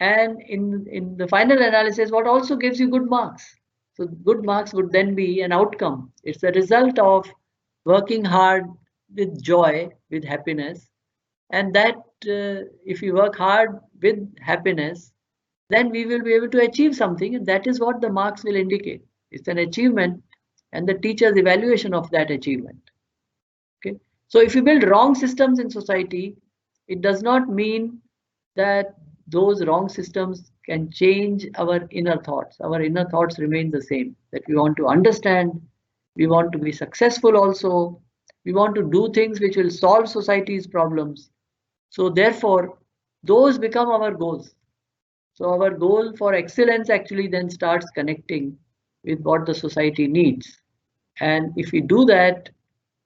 And in the final analysis, what also gives you good marks? So good marks would then be an outcome. It's a result of working hard with joy, with happiness. And that if we work hard with happiness, then we will be able to achieve something. And that is what the marks will indicate. It's an achievement and the teacher's evaluation of that achievement. Okay. So if you build wrong systems in society, it does not mean that those wrong systems can change our inner thoughts. Our inner thoughts remain the same, that we want to understand, we want to be successful also, we want to do things which will solve society's problems. So therefore, those become our goals. So our goal for excellence actually then starts connecting with what the society needs. And if we do that,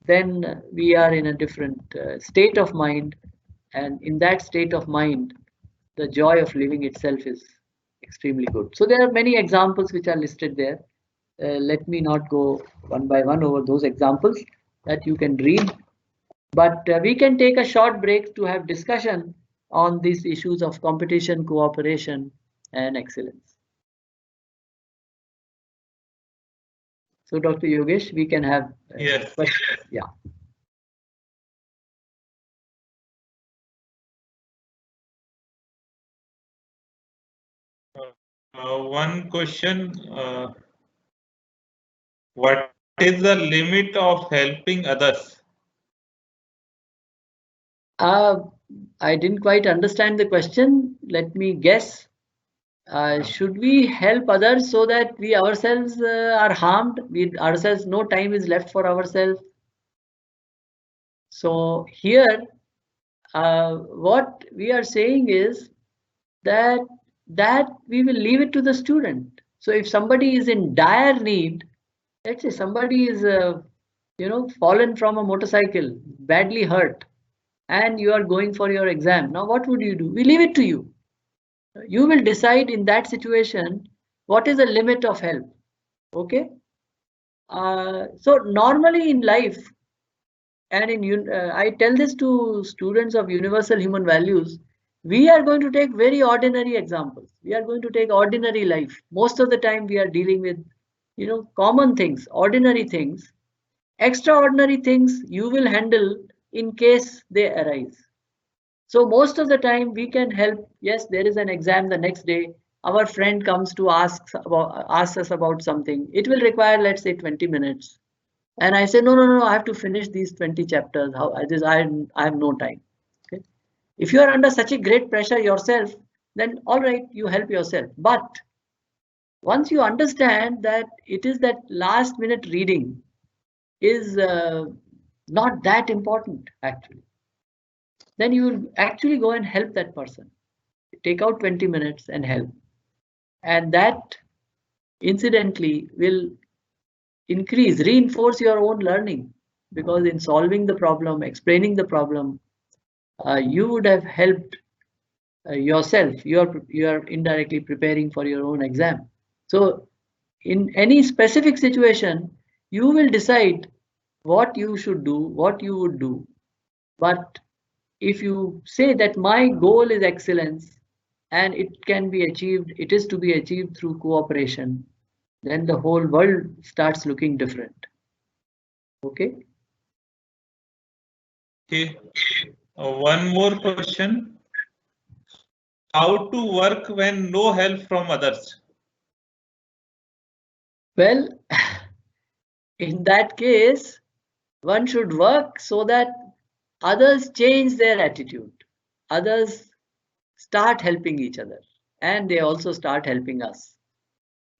then we are in a different state of mind. And in that state of mind, the joy of living itself is extremely good. So there are many examples which are listed there. Let me not go one by one over those examples that you can read. But we can take a short break to have discussion on these issues of competition, cooperation, and excellence. So Dr. Yogesh, we can have yes. questions. Yeah. One question, what is the limit of helping others? I didn't quite understand the question. Let me guess. Should we help others so that we ourselves are harmed? We ourselves, no time is left for ourselves. So here, what we are saying is that we will leave it to the student. So if somebody is in dire need, let's say somebody is fallen from a motorcycle, badly hurt, and you are going for your exam. Now, what would you do? We leave it to you. You will decide in that situation what is the limit of help. Okay. So normally in life, and I tell this to students of universal human values, we are going to take very ordinary examples. We are going to take ordinary life. Most of the time we are dealing with, common things, ordinary things. Extraordinary things you will handle in case they arise. So most of the time we can help. Yes, there is an exam the next day. Our friend comes to ask us about something. It will require, let's say, 20 minutes. And I say, no, no, no, I have to finish these 20 chapters. I have no time. Okay. If you are under such a great pressure yourself, then all right, you help yourself. But once you understand that it is that last minute reading is not that important actually, then you will actually go and help that person. Take out 20 minutes and help. And that incidentally will reinforce your own learning, because in solving the problem, explaining the problem, you would have helped yourself. You are indirectly preparing for your own exam. So in any specific situation, you will decide what you should do, what you would do. But if you say that my goal is excellence and it is to be achieved through cooperation, then the whole world starts looking different. Okay. Okay. One more question. How to work when no help from others? Well, in that case, one should work so that others change their attitude. Others start helping each other, and they also start helping us.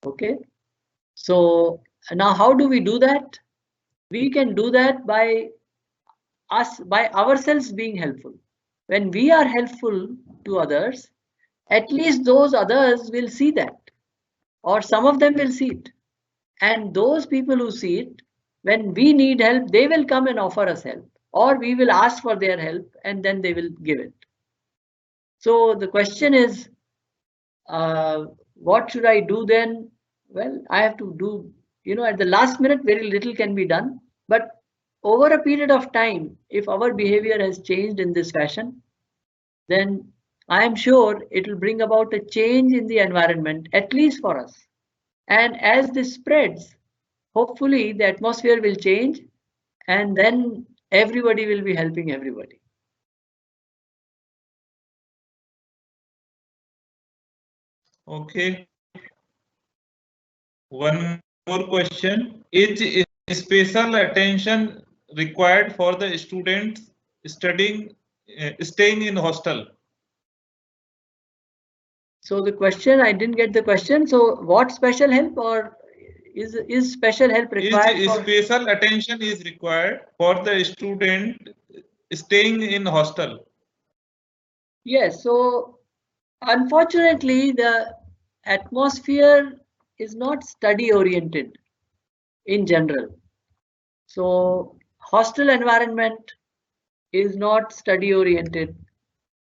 Okay. So now how do we do that? We can do that by ourselves being helpful. When we are helpful to others, at least those others will see that, or some of them will see it. And those people who see it, when we need help, they will come and offer us help, or we will ask for their help and then they will give it. So the question is, what should I do then? Well, I have to do, at the last minute, very little can be done. But over a period of time, if our behavior has changed in this fashion, then I am sure it will bring about a change in the environment, at least for us. And as this spreads, hopefully the atmosphere will change, and then everybody will be helping everybody. Okay. One more question. Is special attention required for the students staying in hostel? So the question, I didn't get the question. So what special help, or is special help required? Is special attention is required for the student staying in hostel? Yes. So unfortunately, the atmosphere is not study oriented in general. So hostel environment is not study oriented.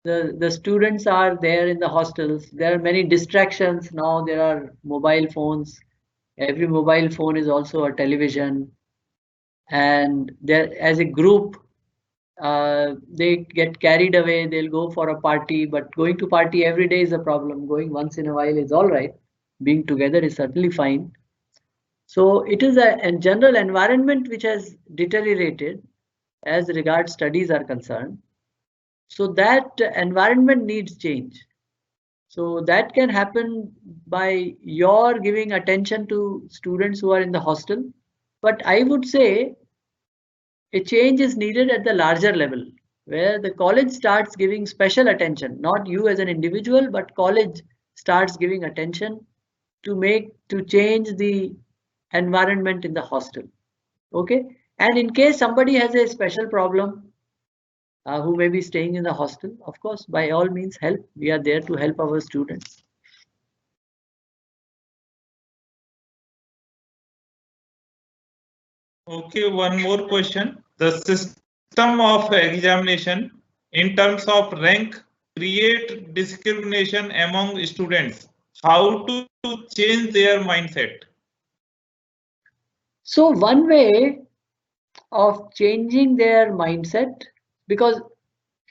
The students are there in the hostels. There are many distractions now. There are mobile phones. Every mobile phone is also a television, and there, as a group, they get carried away. They'll go for a party, but going to party every day is a problem. Going once in a while is all right. Being together is certainly fine. So it is a general environment which has deteriorated as regards studies are concerned. So that environment needs change. So that can happen by your giving attention to students who are in the hostel. But I would say a change is needed at the larger level, where the college starts giving special attention, not you as an individual, but college starts giving attention to change the environment in the hostel. Okay. And in case somebody has a special problem, who may be staying in the hostel, of course, by all means help. We are there to help our students. Okay, one more question. The system of examination in terms of rank create discrimination among students? How to change their mindset? So one way of changing their mindset, because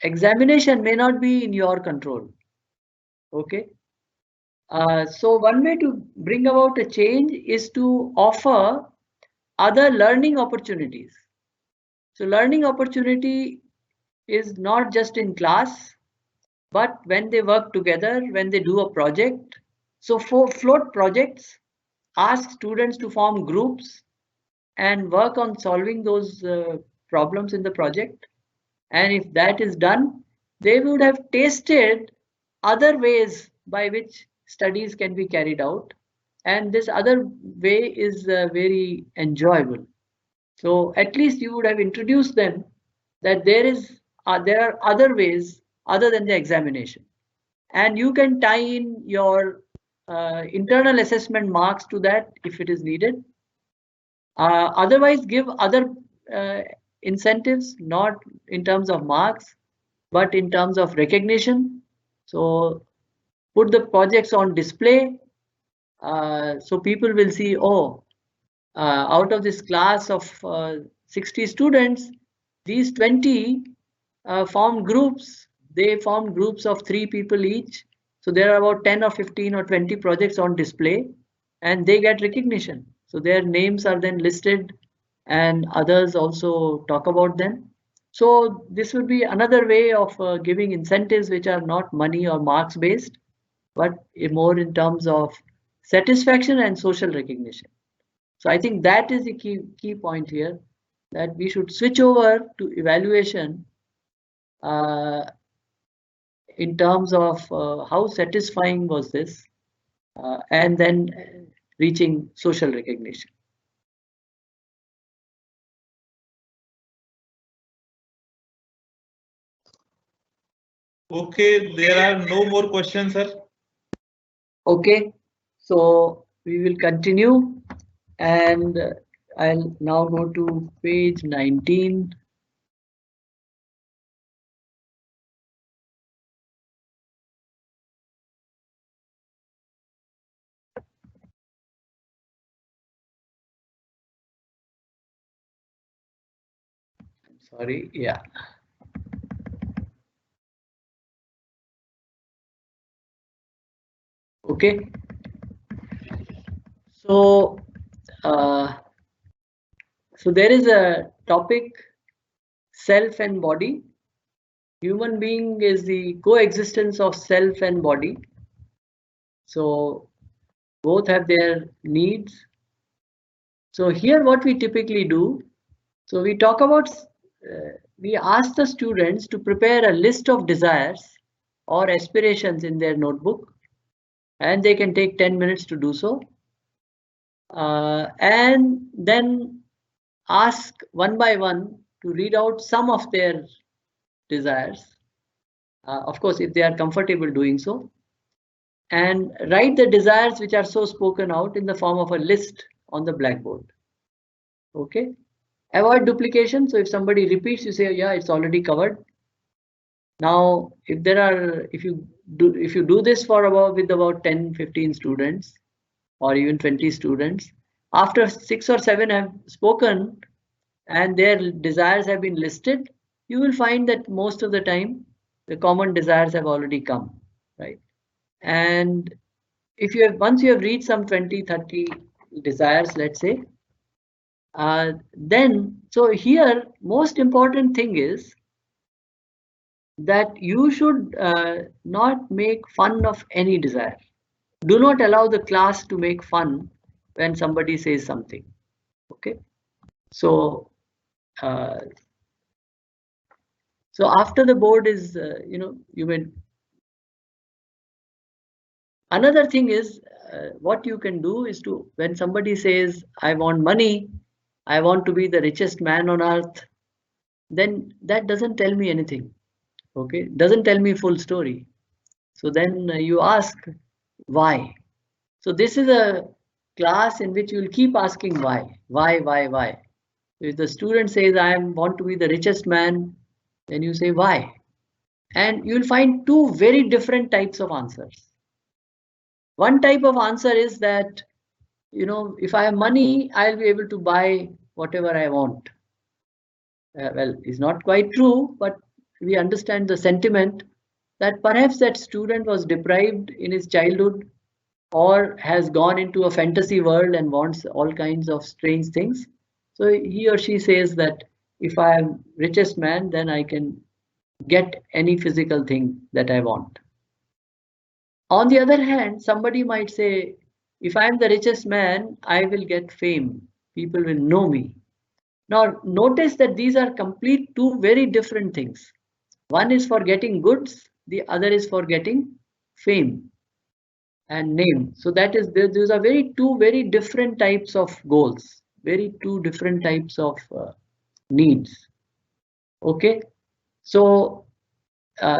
examination may not be in your control. Okay. So one way to bring about a change is to offer other learning opportunities. So learning opportunity is not just in class, but when they work together, when they do a project. So for float projects, ask students to form groups and work on solving those problems in the project. And if that is done, they would have tasted other ways by which studies can be carried out. And this other way is very enjoyable. So at least you would have introduced them that there are other ways other than the examination. And you can tie in your internal assessment marks to that if it is needed. Otherwise, give other uh, incentives, not in terms of marks, but in terms of recognition. So put the projects on display so people will see, oh, out of this class of 60 students, these 20 formed groups. They formed groups of 3 people each. So there are about 10 or 15 or 20 projects on display and they get recognition. So their names are then listed and others also talk about them. So this would be another way of giving incentives which are not money or marks based, but more in terms of satisfaction and social recognition. So I think that is the key point here, that we should switch over to evaluation uh, in terms of how satisfying was this, and then reaching social recognition. Okay, there are no more questions, sir. Okay, so we will continue, and I'll now go to page 19. Sorry, yeah. Okay, so uh, so there is a topic, self and body. Human being is the coexistence of self and body. So both have their needs. So here what we typically do, so we talk about, we ask the students to prepare a list of desires or aspirations in their notebook, and they can take 10 minutes to do so. And then ask one by one to read out some of their desires. Of course, if they are comfortable doing so, and write the desires which are so spoken out in the form of a list on the blackboard. Okay. Avoid duplication. So if somebody repeats, you say, yeah, it's already covered. Now, if you do this for with about 10, 15 students, or even 20 students, after 6 or 7 have spoken and their desires have been listed, you will find that most of the time the common desires have already come, right? And if you have, once you have reached some 20, 30 desires, let's say, then, so here, most important thing is that you should not make fun of any desire. Do not allow the class to make fun when somebody says something. Okay. So, uh, so after the board is, you may. Another thing is, what you can do is to, when somebody says, I want money, I want to be the richest man on earth, then that doesn't tell me anything. Okay, doesn't tell me full story. So then you ask why. So this is a class in which you will keep asking why. If the student says I want to be the richest man, then you say why. And you'll find two very different types of answers. One type of answer is that, if I have money, I'll be able to buy whatever I want. Well, it's not quite true, but we understand the sentiment that perhaps that student was deprived in his childhood or has gone into a fantasy world and wants all kinds of strange things. So he or she says that if I am richest man, then I can get any physical thing that I want. On the other hand, somebody might say, if I am the richest man, I will get fame. People will know me. Now, notice that these are complete two very different things. One is for getting goods, the other is for getting fame and name. So that is, those are two very different types of goals, two different types of needs. Okay, so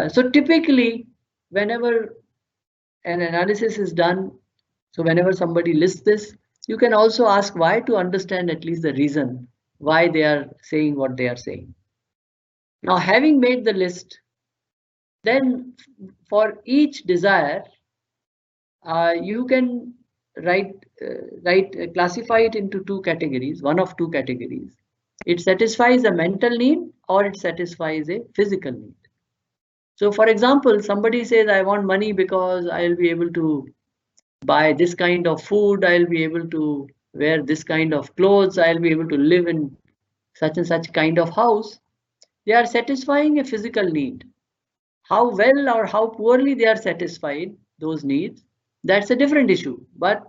so typically, whenever an analysis is done, so whenever somebody lists this, you can also ask why to understand at least the reason why they are saying what they are saying. Now, having made the list, then for each desire, you can classify it into two categories, one of two categories. It satisfies a mental need or it satisfies a physical need. So for example, somebody says, I want money because I'll be able to buy this kind of food, I'll be able to wear this kind of clothes, I'll be able to live in such and such kind of house. They are satisfying a physical need. How well or how poorly they are satisfied, those needs, that's a different issue. But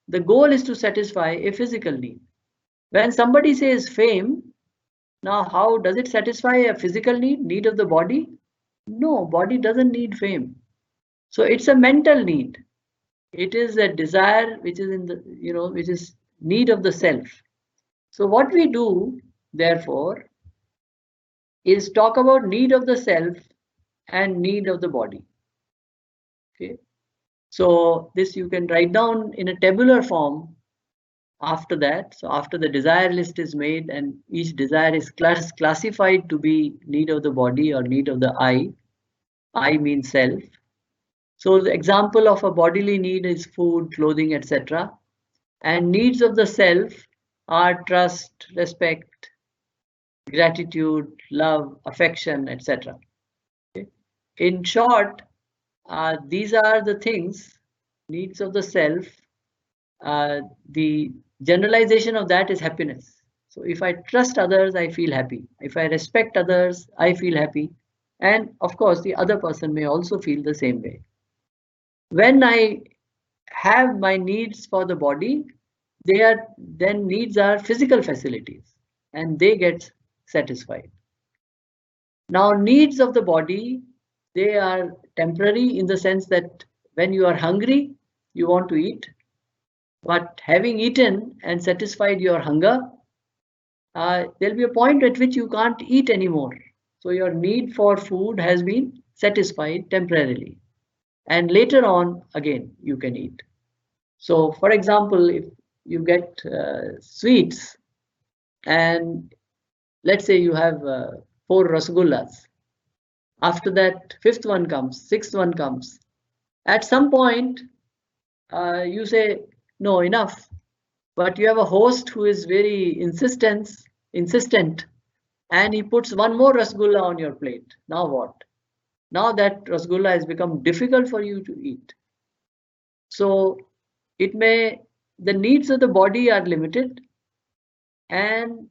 the goal is to satisfy a physical need. When somebody says fame, now how does it satisfy a physical need of the body? No, body doesn't need fame. So it's a mental need. It is a desire which is in the, which is need of the self. So what we do, therefore, is talk about need of the self and need of the body. Okay. So this you can write down in a tabular form after that. So after the desire list is made and each desire is classified to be need of the body or need of the I means self. So the example of a bodily need is food, clothing, etc. And needs of the self are trust, respect, gratitude, love, affection, etc. Okay. In short, these are the things, needs of the self. The generalization of that is happiness. So if I trust others, I feel happy. If I respect others, I feel happy. And of course, the other person may also feel the same way. When I have my needs for the body, then needs are physical facilities and they get satisfied. Now, needs of the body, they are temporary in the sense that when you are hungry, you want to eat. But having eaten and satisfied your hunger, there'll be a point at which you can't eat anymore. So your need for food has been satisfied temporarily. And later on, again, you can eat. So for example, if you get sweets and let's say you have 4 rasgullas. After that, 5th one comes, 6th one comes. At some point, you say, no, enough. But you have a host who is very insistent, and he puts one more rasgulla on your plate. Now what? Now that rasgulla has become difficult for you to eat. So the needs of the body are limited, and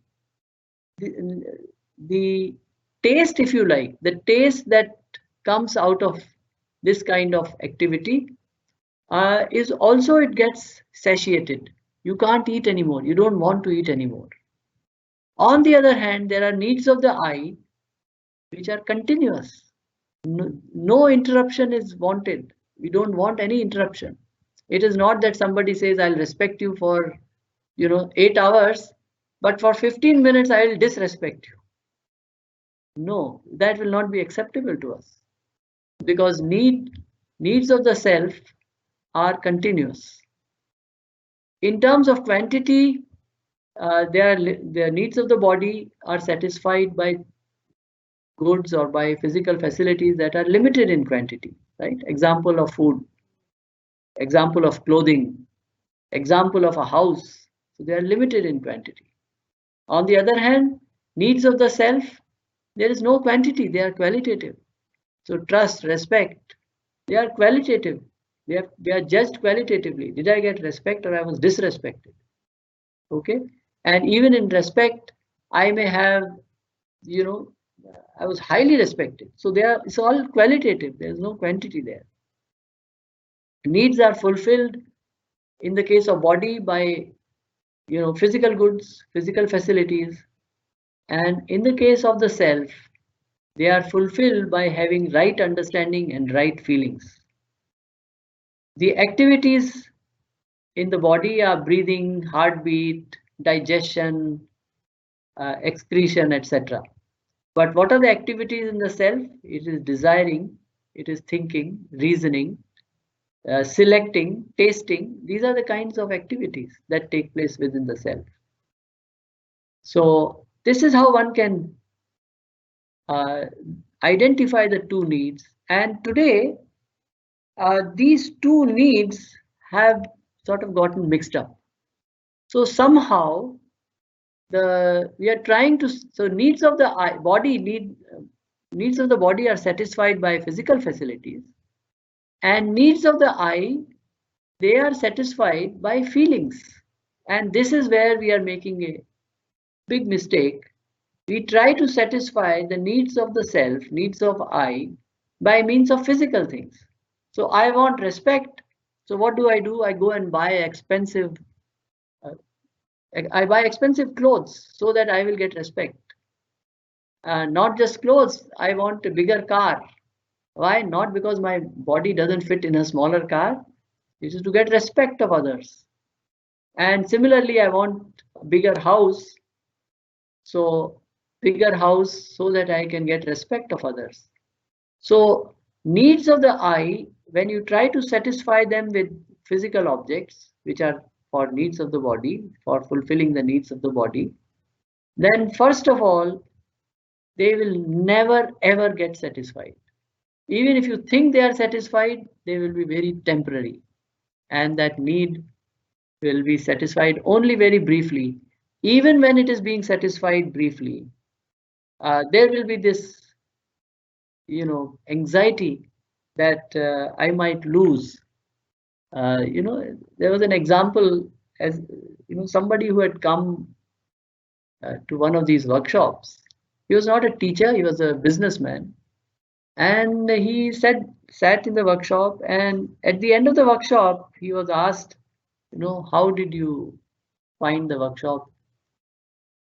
the taste, if you like, the taste that comes out of this kind of activity is also, it gets satiated. You can't eat anymore. You don't want to eat anymore. On the other hand, there are needs of the I which are continuous. No interruption is wanted. We don't want any interruption. It is not that somebody says, I'll respect you for 8 hours, but for 15 minutes I will disrespect you. No, that will not be acceptable to us, because needs of the self are continuous. In terms of quantity, their needs of the body are satisfied by goods or by physical facilities that are limited in quantity, right? Example of food, example of clothing, example of a house. So they are limited in quantity. On the other hand, needs of the self, there is no quantity, they are qualitative. So trust, respect, they are qualitative. They are judged qualitatively. Did I get respect or I was disrespected? Okay. And even in respect, I may have, you know, I was highly respected. So it's all qualitative. There's no quantity there. Needs are fulfilled in the case of body by, physical goods, physical facilities. And in the case of the self, they are fulfilled by having right understanding and right feelings. The activities in the body are breathing, heartbeat, digestion, excretion, etc. But what are the activities in the self? It is desiring, it is thinking, reasoning, selecting, tasting. These are the kinds of activities that take place within the self. So this is how one can identify the two needs. And today, these two needs have sort of gotten mixed up. So somehow we are trying to, so needs of the needs of the body are satisfied by physical facilities, and needs of the eye, they are satisfied by feelings. And this is where we are making a big mistake. We try to satisfy the needs of the self, needs of I, by means of physical things. So I want respect. So what do? I go and buy expensive, I buy expensive clothes so that I will get respect. Not just clothes, I want a bigger car. Why? Not because my body doesn't fit in a smaller car. This is to get respect of others. And similarly, I want a bigger house. So bigger house so that I can get respect of others. So needs of the eye, when you try to satisfy them with physical objects, which are for needs of the body, for fulfilling the needs of the body, then first of all, they will never ever get satisfied. Even if you think they are satisfied, they will be very temporary. And that need will be satisfied only very briefly. Even when it is being satisfied briefly, there will be this, anxiety that I might lose. There was an example, as somebody who had come to one of these workshops. He was not a teacher, he was a businessman. And he sat in the workshop, and at the end of the workshop, he was asked, how did you find the workshop?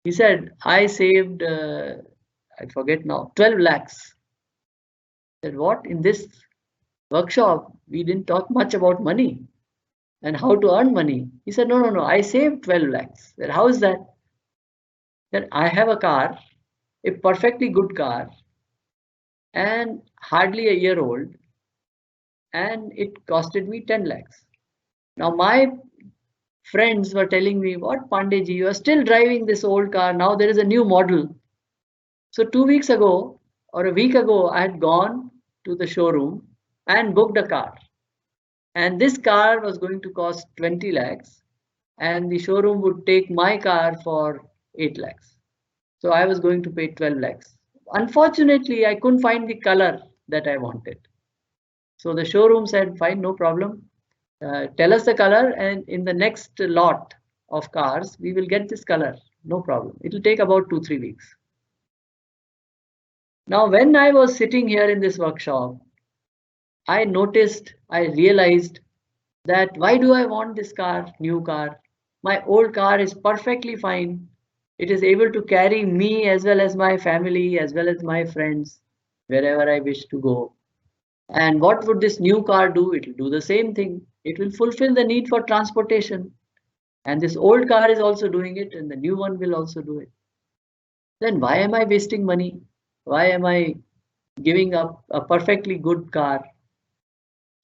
He said, I saved, I forget now, 12 lakhs. I said, what? In this workshop, we didn't talk much about money and how to earn money. He said, no, I saved 12 lakhs. I said, how is that? That I have a car, a perfectly good car, and hardly a year old, and it costed me 10 lakhs. Now my friends were telling me, what, Pandeji, you are still driving this old car. Now there is a new model. So 2 weeks ago or a week ago, I had gone to the showroom and booked a car. And this car was going to cost 20 lakhs, and the showroom would take my car for 8 lakhs. So I was going to pay 12 lakhs. Unfortunately, I couldn't find the color that I wanted. So the showroom said, fine, no problem. Tell us the color, and in the next lot of cars, we will get this color. No problem. It will take about 2-3 weeks. Now, when I was sitting here in this workshop, I realized that why do I want this car, new car? My old car is perfectly fine. It is able to carry me as well as my family, as well as my friends, wherever I wish to go. And what would this new car do? It will do the same thing. It will fulfill the need for transportation. And this old car is also doing it, and the new one will also do it. Then why am I wasting money? Why am I giving up a perfectly good car?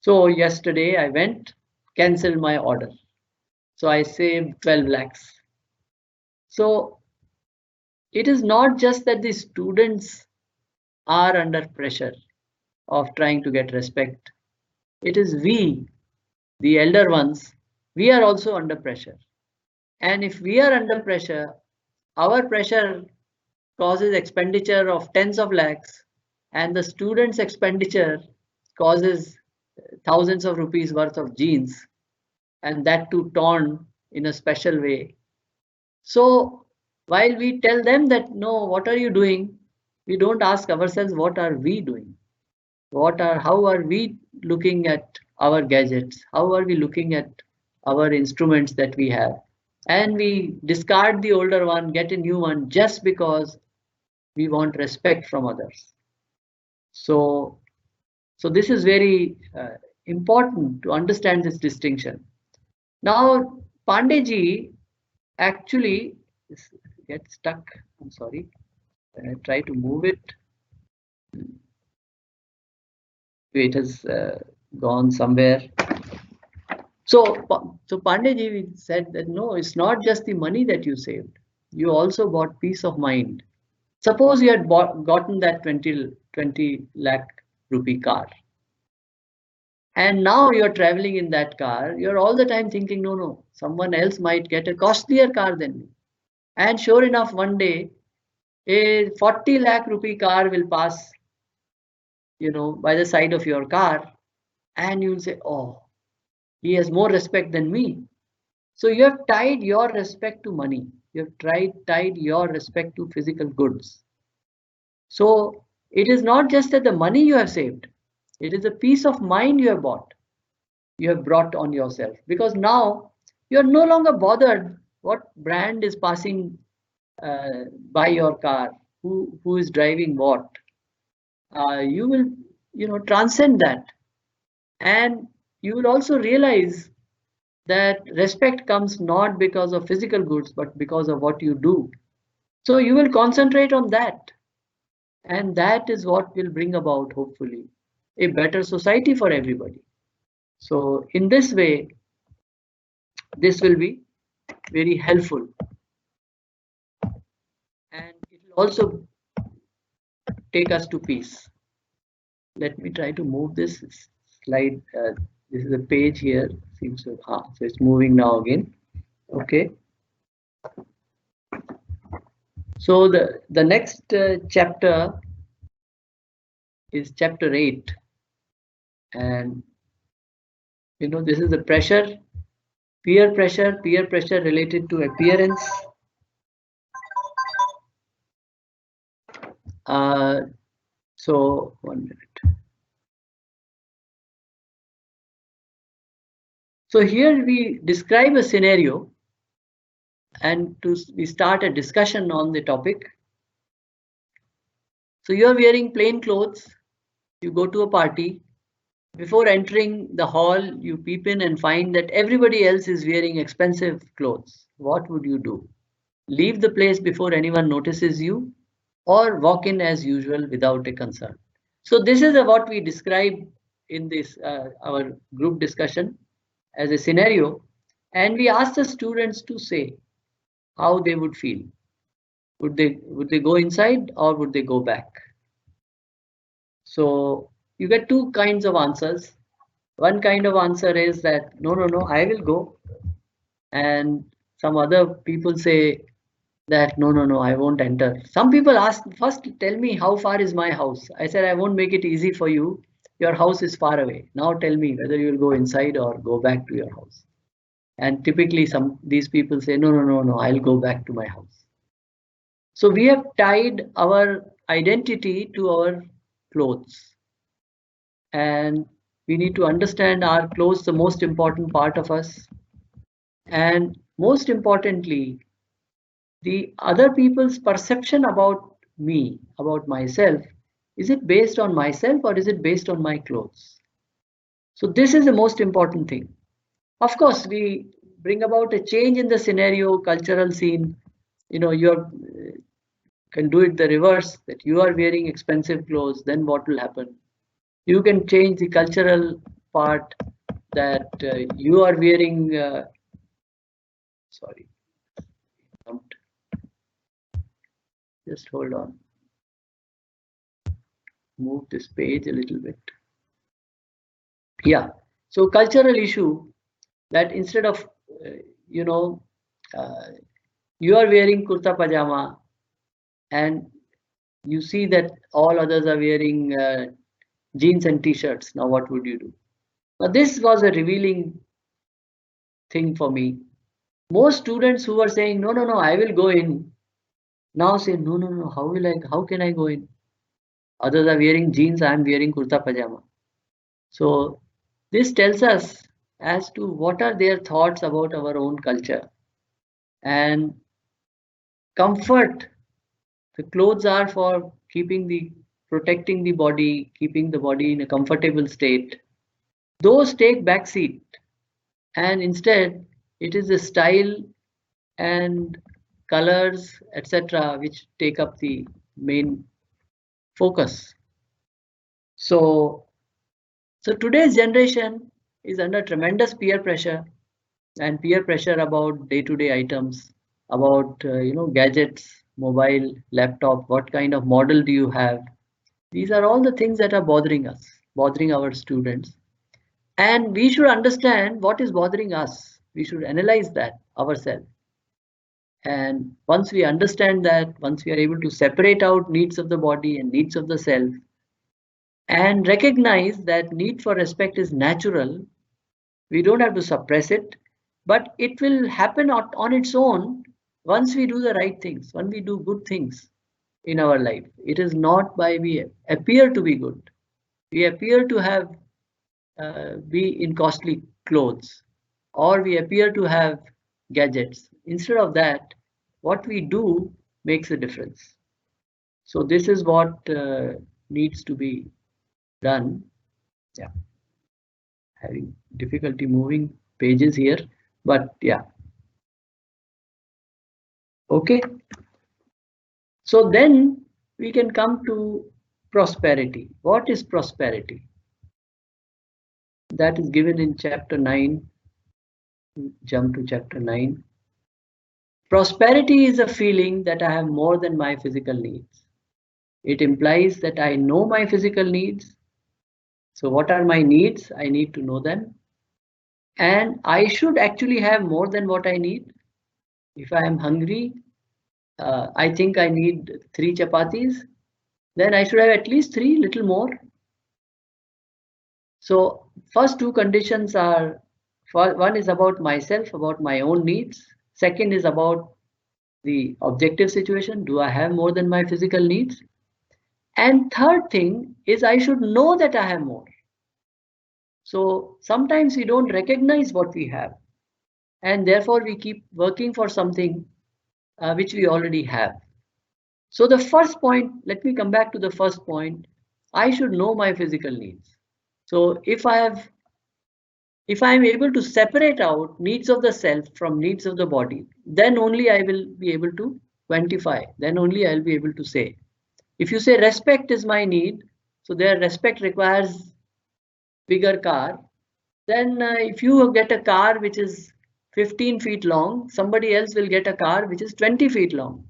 So yesterday I went, cancelled my order. So I saved 12 lakhs. So it is not just that the students are under pressure of trying to get respect. It is we, the elder ones, we are also under pressure. And if we are under pressure, our pressure causes expenditure of tens of lakhs, and the student's expenditure causes thousands of rupees worth of jeans, and that too torn in a special way. So while we tell them that no, what are you doing? We don't ask ourselves what are we doing? How are we looking at our gadgets? How are we looking at our instruments that we have? And we discard the older one, get a new one just because we want respect from others. So this is very important to understand this distinction. Now, Pandeyji actually gets stuck. I'm sorry. When I try to move it, it has gone somewhere. So Pandeyji said that no, it's not just the money that you saved. You also bought peace of mind. Suppose you had gotten that 20 lakh rupee car. And now you're traveling in that car. You're all the time thinking, no, someone else might get a costlier car than me. And sure enough, one day, a 40 lakh rupee car will pass, by the side of your car. And you'll say, oh, he has more respect than me. So you have tied your respect to money. You have tied your respect to physical goods. So it is not just that the money you have saved. It is a peace of mind you have bought. You have brought on yourself, because now you're no longer bothered what brand is passing by your car, who is driving what. You will transcend that, and you will also realize that respect comes not because of physical goods but because of what you do. So you will concentrate on that, and that is what will bring about, hopefully, a better society for everybody. So in this way, this will be very helpful, and it will also take us to peace. Let me try to move this slide. This is a page here. Seems so. So it's moving now again. Okay. So the next chapter is chapter 8, and this is the pressure, peer pressure related to appearance. So 1 minute. So here we describe a scenario, and we start a discussion on the topic. So you're wearing plain clothes, you go to a party. Before entering the hall, you peep in and find that everybody else is wearing expensive clothes. What would you do? Leave the place before anyone notices you, or walk in as usual without a concern? So this is what we describe in this our group discussion as a scenario, and we ask the students to say how they would feel. Would they go inside, or would they go back? So you get two kinds of answers. One kind of answer is that no, I will go, and some other people say that no, I won't enter. Some people ask, first tell me how far is my house. I said I won't make it easy for you. Your house is far away. Now tell me whether you will go inside or go back to your house. And typically these people say no, I'll go back to my house. So we have tied our identity to our clothes, and we need to understand our clothes, the most important part of us, and most importantly, the other people's perception about me, about myself. Is it based on myself, or is it based on my clothes? So this is the most important thing. Of course, we bring about a change in the scenario, cultural scene. You can do it the reverse, that you are wearing expensive clothes, then what will happen? You can change the cultural part, that you are wearing, sorry, just hold on. move this page a little bit. Yeah, so cultural issue that instead of you know you are wearing kurta pajama and you see that all others are wearing jeans and t-shirts. Now what would you do? Now this was a revealing thing for me. Most students who were saying no, no, no, I will go in, now say no, no, no, how can I go in? Others are wearing jeans, I am wearing kurta pajama. So this tells us as to what are their thoughts about our own culture. And comfort, the clothes are for protecting the body, keeping the body in a comfortable state. Those take backseat, and instead it is the style and colors, etc., which take up the main focus. So today's generation is under tremendous peer pressure, and peer pressure about day-to-day items, about gadgets, mobile, laptop, what kind of model do you have? These are all the things that are bothering us, bothering our students. And we should understand what is bothering us. We should analyze that ourselves. And once we understand that, once we are able to separate out needs of the body and needs of the self, and recognize that need for respect is natural, we don't have to suppress it, but it will happen on its own once we do the right things, when we do good things in our life. It is not by we appear to be good. We appear to have be in costly clothes, or we appear to have gadgets. Instead of that, what we do makes a difference. So this is what needs to be done. Yeah, having difficulty moving pages here, but yeah. Okay. So then we can come to prosperity. What is prosperity? That is given in chapter 9. Jump to chapter 9. Prosperity is a feeling that I have more than my physical needs. It implies that I know my physical needs. So what are my needs? I need to know them. And I should actually have more than what I need. If I am hungry, I think I need 3 chapatis, then I should have at least 3, little more. So first 2 conditions are, one is about myself, about my own needs. Second is about the objective situation. Do I have more than my physical needs? And third thing is I should know that I have more. So sometimes we don't recognize what we have, and therefore we keep working for something which we already have. So the first point, let me come back to the first point. I should know my physical needs. So if I am able to separate out needs of the self from needs of the body, then only I will be able to quantify. Then only I'll be able to say. If you say respect is my need, so their respect requires bigger car. Then if you get a car which is 15 feet long, somebody else will get a car which is 20 feet long.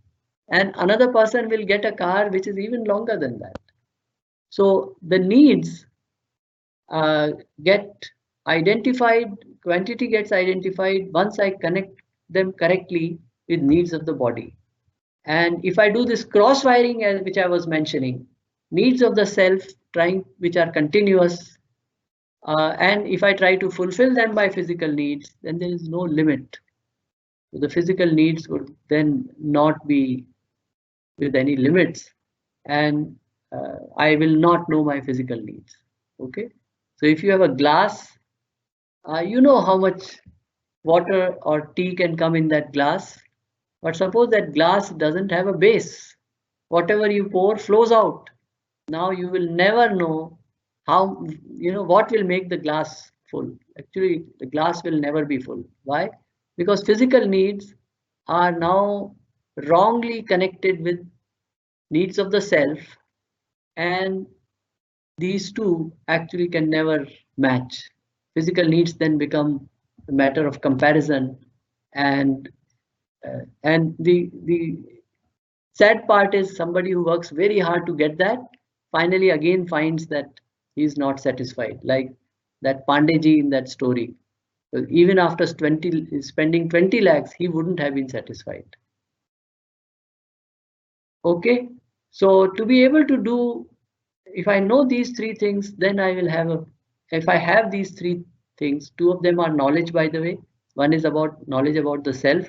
And another person will get a car which is even longer than that. So the needs get identified, quantity gets identified once I connect them correctly with needs of the body. And if I do this cross wiring, which I was mentioning, needs of the self which are continuous, and if I try to fulfill them by physical needs, then there is no limit. So the physical needs would then not be with any limits, and I will not know my physical needs. Okay. So if you have a glass, you know how much water or tea can come in that glass. But suppose that glass doesn't have a base. Whatever you pour flows out. Now you will never know how, what will make the glass full. Actually, the glass will never be full. Why? Because physical needs are now wrongly connected with needs of the self, and these two actually can never match. Physical needs then become a matter of comparison, and the sad part is somebody who works very hard to get that, finally again finds that he is not satisfied, like that Pandeji in that story. So even after spending 20 lakhs, he wouldn't have been satisfied. Okay, so to be able to do, if I know these three things, then I will have a, if I have these three things, two of them are knowledge, by the way. One is about knowledge about the self.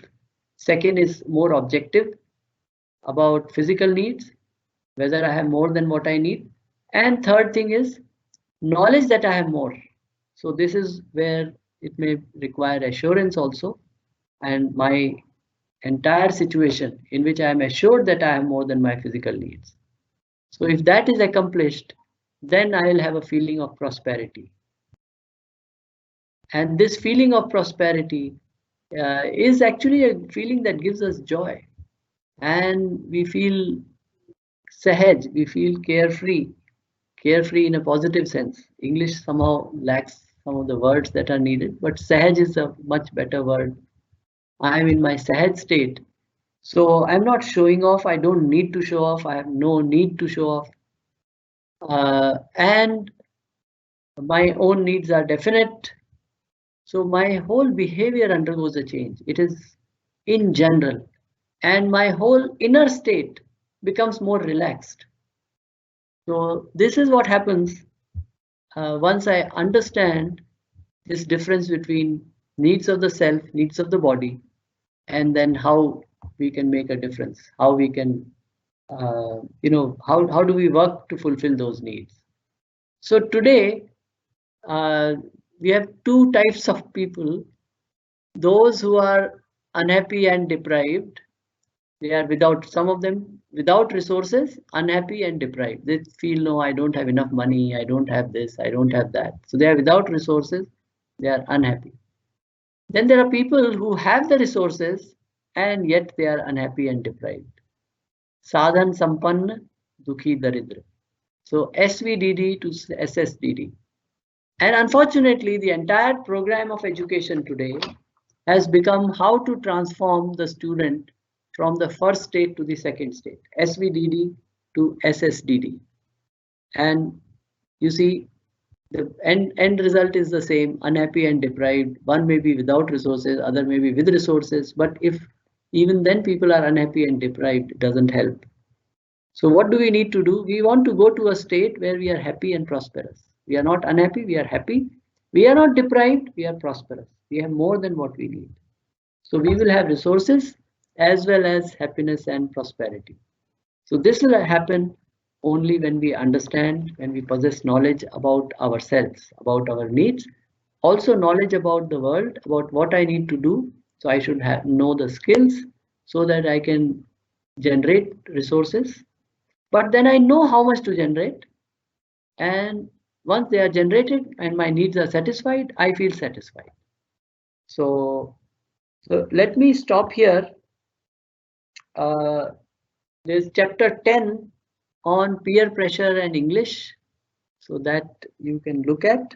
Second is more objective about physical needs, whether I have more than what I need. And third thing is knowledge that I have more. So this is where it may require assurance also. And my entire situation in which I am assured that I have more than my physical needs. So if that is accomplished, then I will have a feeling of prosperity. And this feeling of prosperity is actually a feeling that gives us joy. And we feel sahaj, we feel carefree, carefree in a positive sense. English somehow lacks some of the words that are needed, but sahaj is a much better word. I am in my sahaj state. So I'm not showing off. I don't need to show off. I have no need to show off. And my own needs are definite. So my whole behavior undergoes a change. It is in general. And my whole inner state becomes more relaxed. So this is what happens once I understand this difference between needs of the self, needs of the body, and then how we can make a difference, how we can, how do we work to fulfill those needs. So today, we have two types of people, those who are unhappy and deprived. They are without, some of them without resources, unhappy and deprived. They feel, no, I don't have enough money, I don't have this, I don't have that. So they are without resources, they are unhappy. Then there are people who have the resources and yet they are unhappy and deprived. Sadhan Sampanna, Dukhi Daridra. So SVDD to SSDD. And unfortunately, the entire program of education today has become how to transform the student from the first state to the second state, SVDD to SSDD. And you see, the end result is the same, unhappy and deprived. One may be without resources, other may be with resources. But if even then people are unhappy and deprived, it doesn't help. So what do we need to do? We want to go to a state where we are happy and prosperous. We are not unhappy, we are happy. We are not deprived, we are prosperous. We have more than what we need. So we will have resources as well as happiness and prosperity. So this will happen only when we understand, when we possess knowledge about ourselves, about our needs, also knowledge about the world, about what I need to do. So I should know the skills so that I can generate resources. But then I know how much to generate. And once they are generated and my needs are satisfied, I feel satisfied. So let me stop here. There's chapter 10 on peer pressure and English, so that you can look at.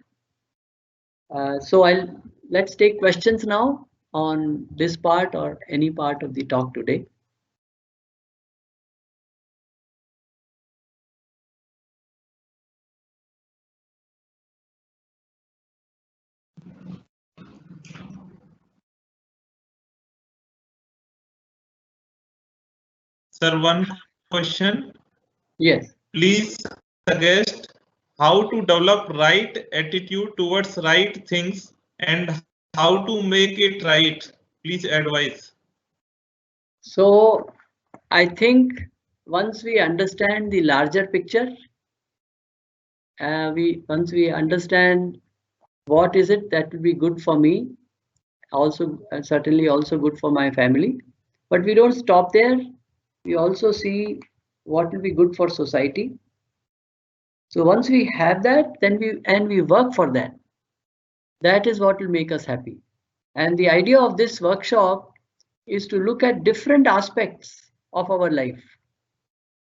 So let's take questions now on this part or any part of the talk today. Sir, one question. Yes. Please suggest how to develop right attitude towards right things and how to make it right. Please advise. So I think once we understand the larger picture, once we understand what is it that will be good for me, also certainly also good for my family, but we don't stop there. We also see what will be good for society. So once we have that, then we work for that. That is what will make us happy. And the idea of this workshop is to look at different aspects of our life,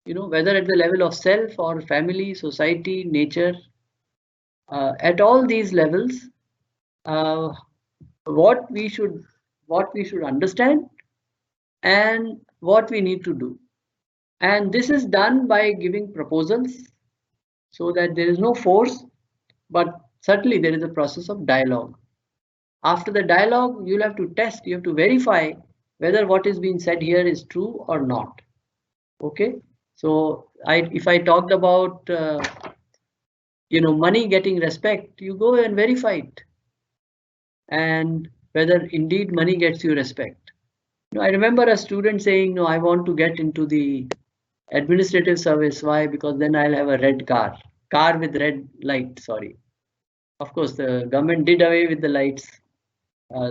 whether at the level of self or family, society, nature, at all these levels, uh, what we should understand and what we need to do. And this is done by giving proposals so that there is no force, but certainly there is a process of dialogue. After the dialogue, you'll have to test, you have to verify whether what is being said here is true or not. Okay, so if I talked about money getting respect, you go and verify it, and whether indeed money gets you respect. I remember a student saying, no, I want to get into the administrative service. Why? Because then I'll have a red car with red light. Sorry. Of course, the government did away with the lights.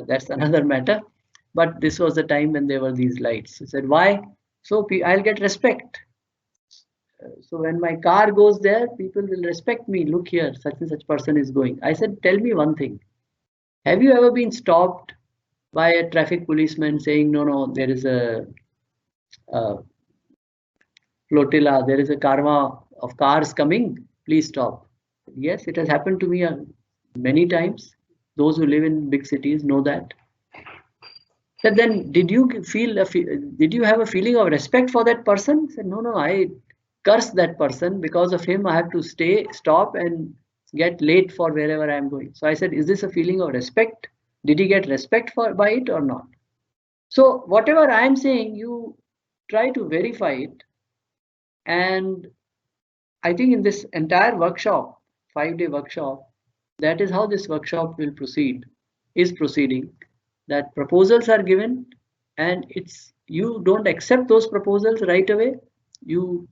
That's another matter. But this was the time when there were these lights. He said, why? So I'll get respect. So when my car goes there, people will respect me. Look here, such and such person is going. I said, tell me one thing. Have you ever been stopped by a traffic policeman saying, no, there is a flotilla, there is a caravan of cars coming, please stop? Yes, it has happened to me many times. Those who live in big cities know that. But then did you have a feeling of respect for that person? I said, no, I curse that person. Because of him, I have to stop and get late for wherever I am going. So I said, is this a feeling of respect? Did he get respect by it or not? So whatever I am saying, you try to verify it. And I think in this entire workshop, 5-day workshop, that is how this workshop will is proceeding. That proposals are given, and you don't accept those proposals right away. You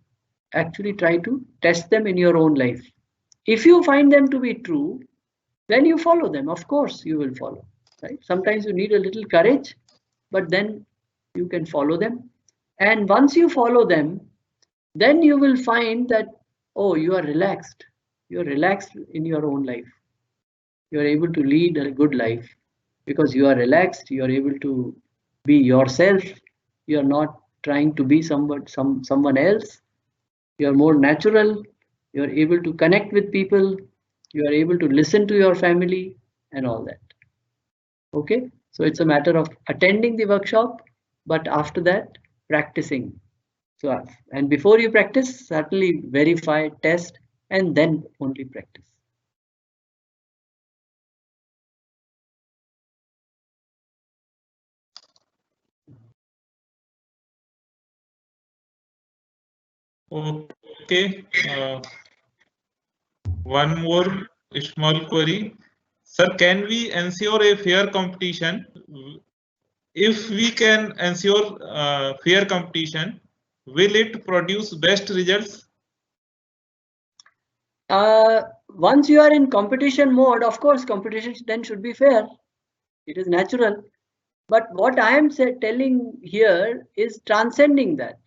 actually try to test them in your own life. If you find them to be true, then you follow them. Of course, you will follow. Right? Sometimes you need a little courage, but then you can follow them. And once you follow them, then you will find that, oh, you are relaxed. You are relaxed in your own life. You are able to lead a good life because you are relaxed. You are able to be yourself. You are not trying to be someone else. You are more natural. You are able to connect with people. You are able to listen to your family and all that. Okay, so it's a matter of attending the workshop, but after that, practicing. So, and before you practice, certainly verify, test, and then only practice. Okay. One more small query. Sir, can we ensure a fair competition? If we can ensure fair competition, will it produce best results? Once you are in competition mode, of course, competition then should be fair. It is natural. But what I am telling here is transcending that.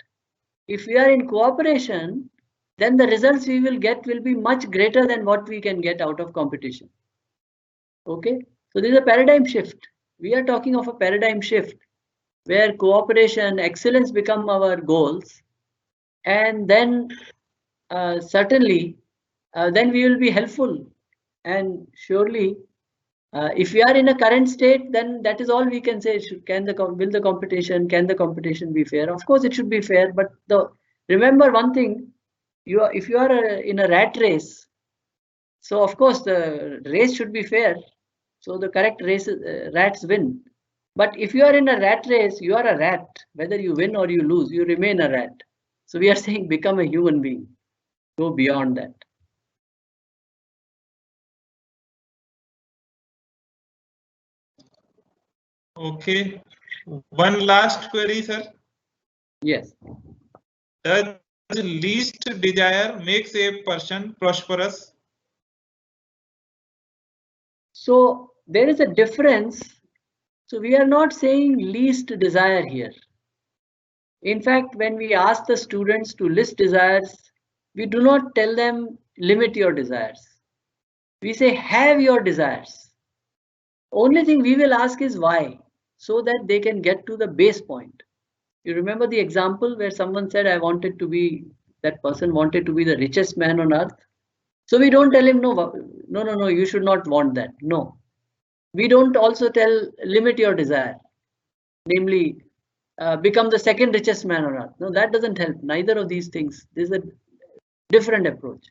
If we are in cooperation, then the results we will get will be much greater than what we can get out of competition. Okay, so there is a paradigm shift. We are talking of a paradigm shift where cooperation, excellence become our goals, and then certainly then we will be helpful. And surely, if we are in a current state, then that is all we can say. Can the competition be fair? Of course, it should be fair. But remember one thing: if you are in a rat race, so of course the race should be fair. So the correct race rats win. But if you are in a rat race, you are a rat. Whether you win or you lose, you remain a rat. So we are saying become a human being. Go beyond that. Okay. One last query, sir. Yes. Does least desire makes a person prosperous? So there is a difference. So we are not saying least desire here. In fact, when we ask the students to list desires, we do not tell them limit your desires. We say have your desires. Only thing we will ask is why, so that they can get to the base point. You remember the example where someone said, that person wanted to be the richest man on earth. So we don't tell him, no, you should not want that. No. We don't also tell, limit your desire. Namely, become the second richest man on earth. No, that doesn't help. Neither of these things. This is a different approach.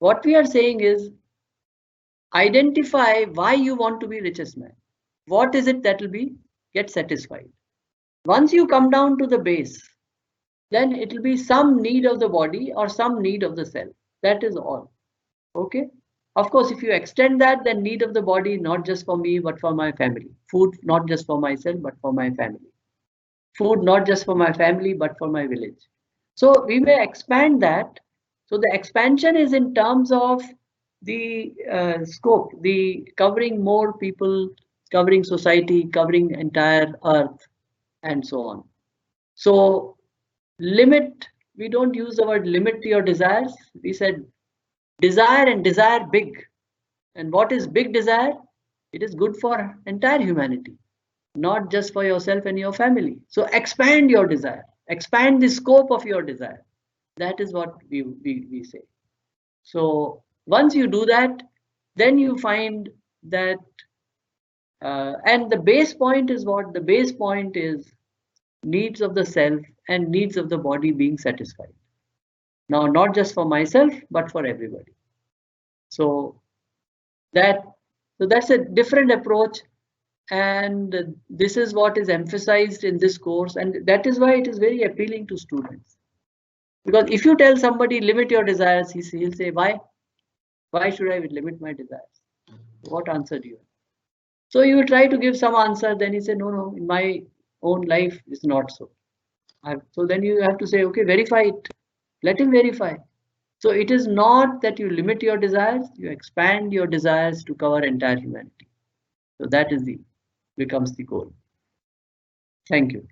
What we are saying is identify why you want to be richest man. What is it that will be get satisfied? Once you come down to the base, then it will be some need of the body or some need of the self. That is all. Okay. Of course, if you extend that, then need of the body, not just for me, but for my family. Food, not just for myself, but for my family. Food, not just for my family, but for my village. So we may expand that. So the expansion is in terms of the scope, the covering more people, covering society, covering entire earth, and so on. So limit, we don't use the word limit to your desires. We said desire and desire big. And what is big desire? It is good for entire humanity, not just for yourself and your family. So expand your desire, expand the scope of your desire. That is what we say. So once you do that, then you find that, and the base point is what? The base point is needs of the self and needs of the body being satisfied. Now, not just for myself, but for everybody. So that, so that's a different approach, and this is what is emphasized in this course, and that is why it is very appealing to students. Because if you tell somebody limit your desires, he'll say, why? Why should I limit my desires? What answer do you have? So you will try to give some answer, then he say, no, in my own life it's not so. So then you have to say, okay, verify it. Let him verify. So it is not that you limit your desires, you expand your desires to cover entire humanity. So that is becomes the goal. Thank you.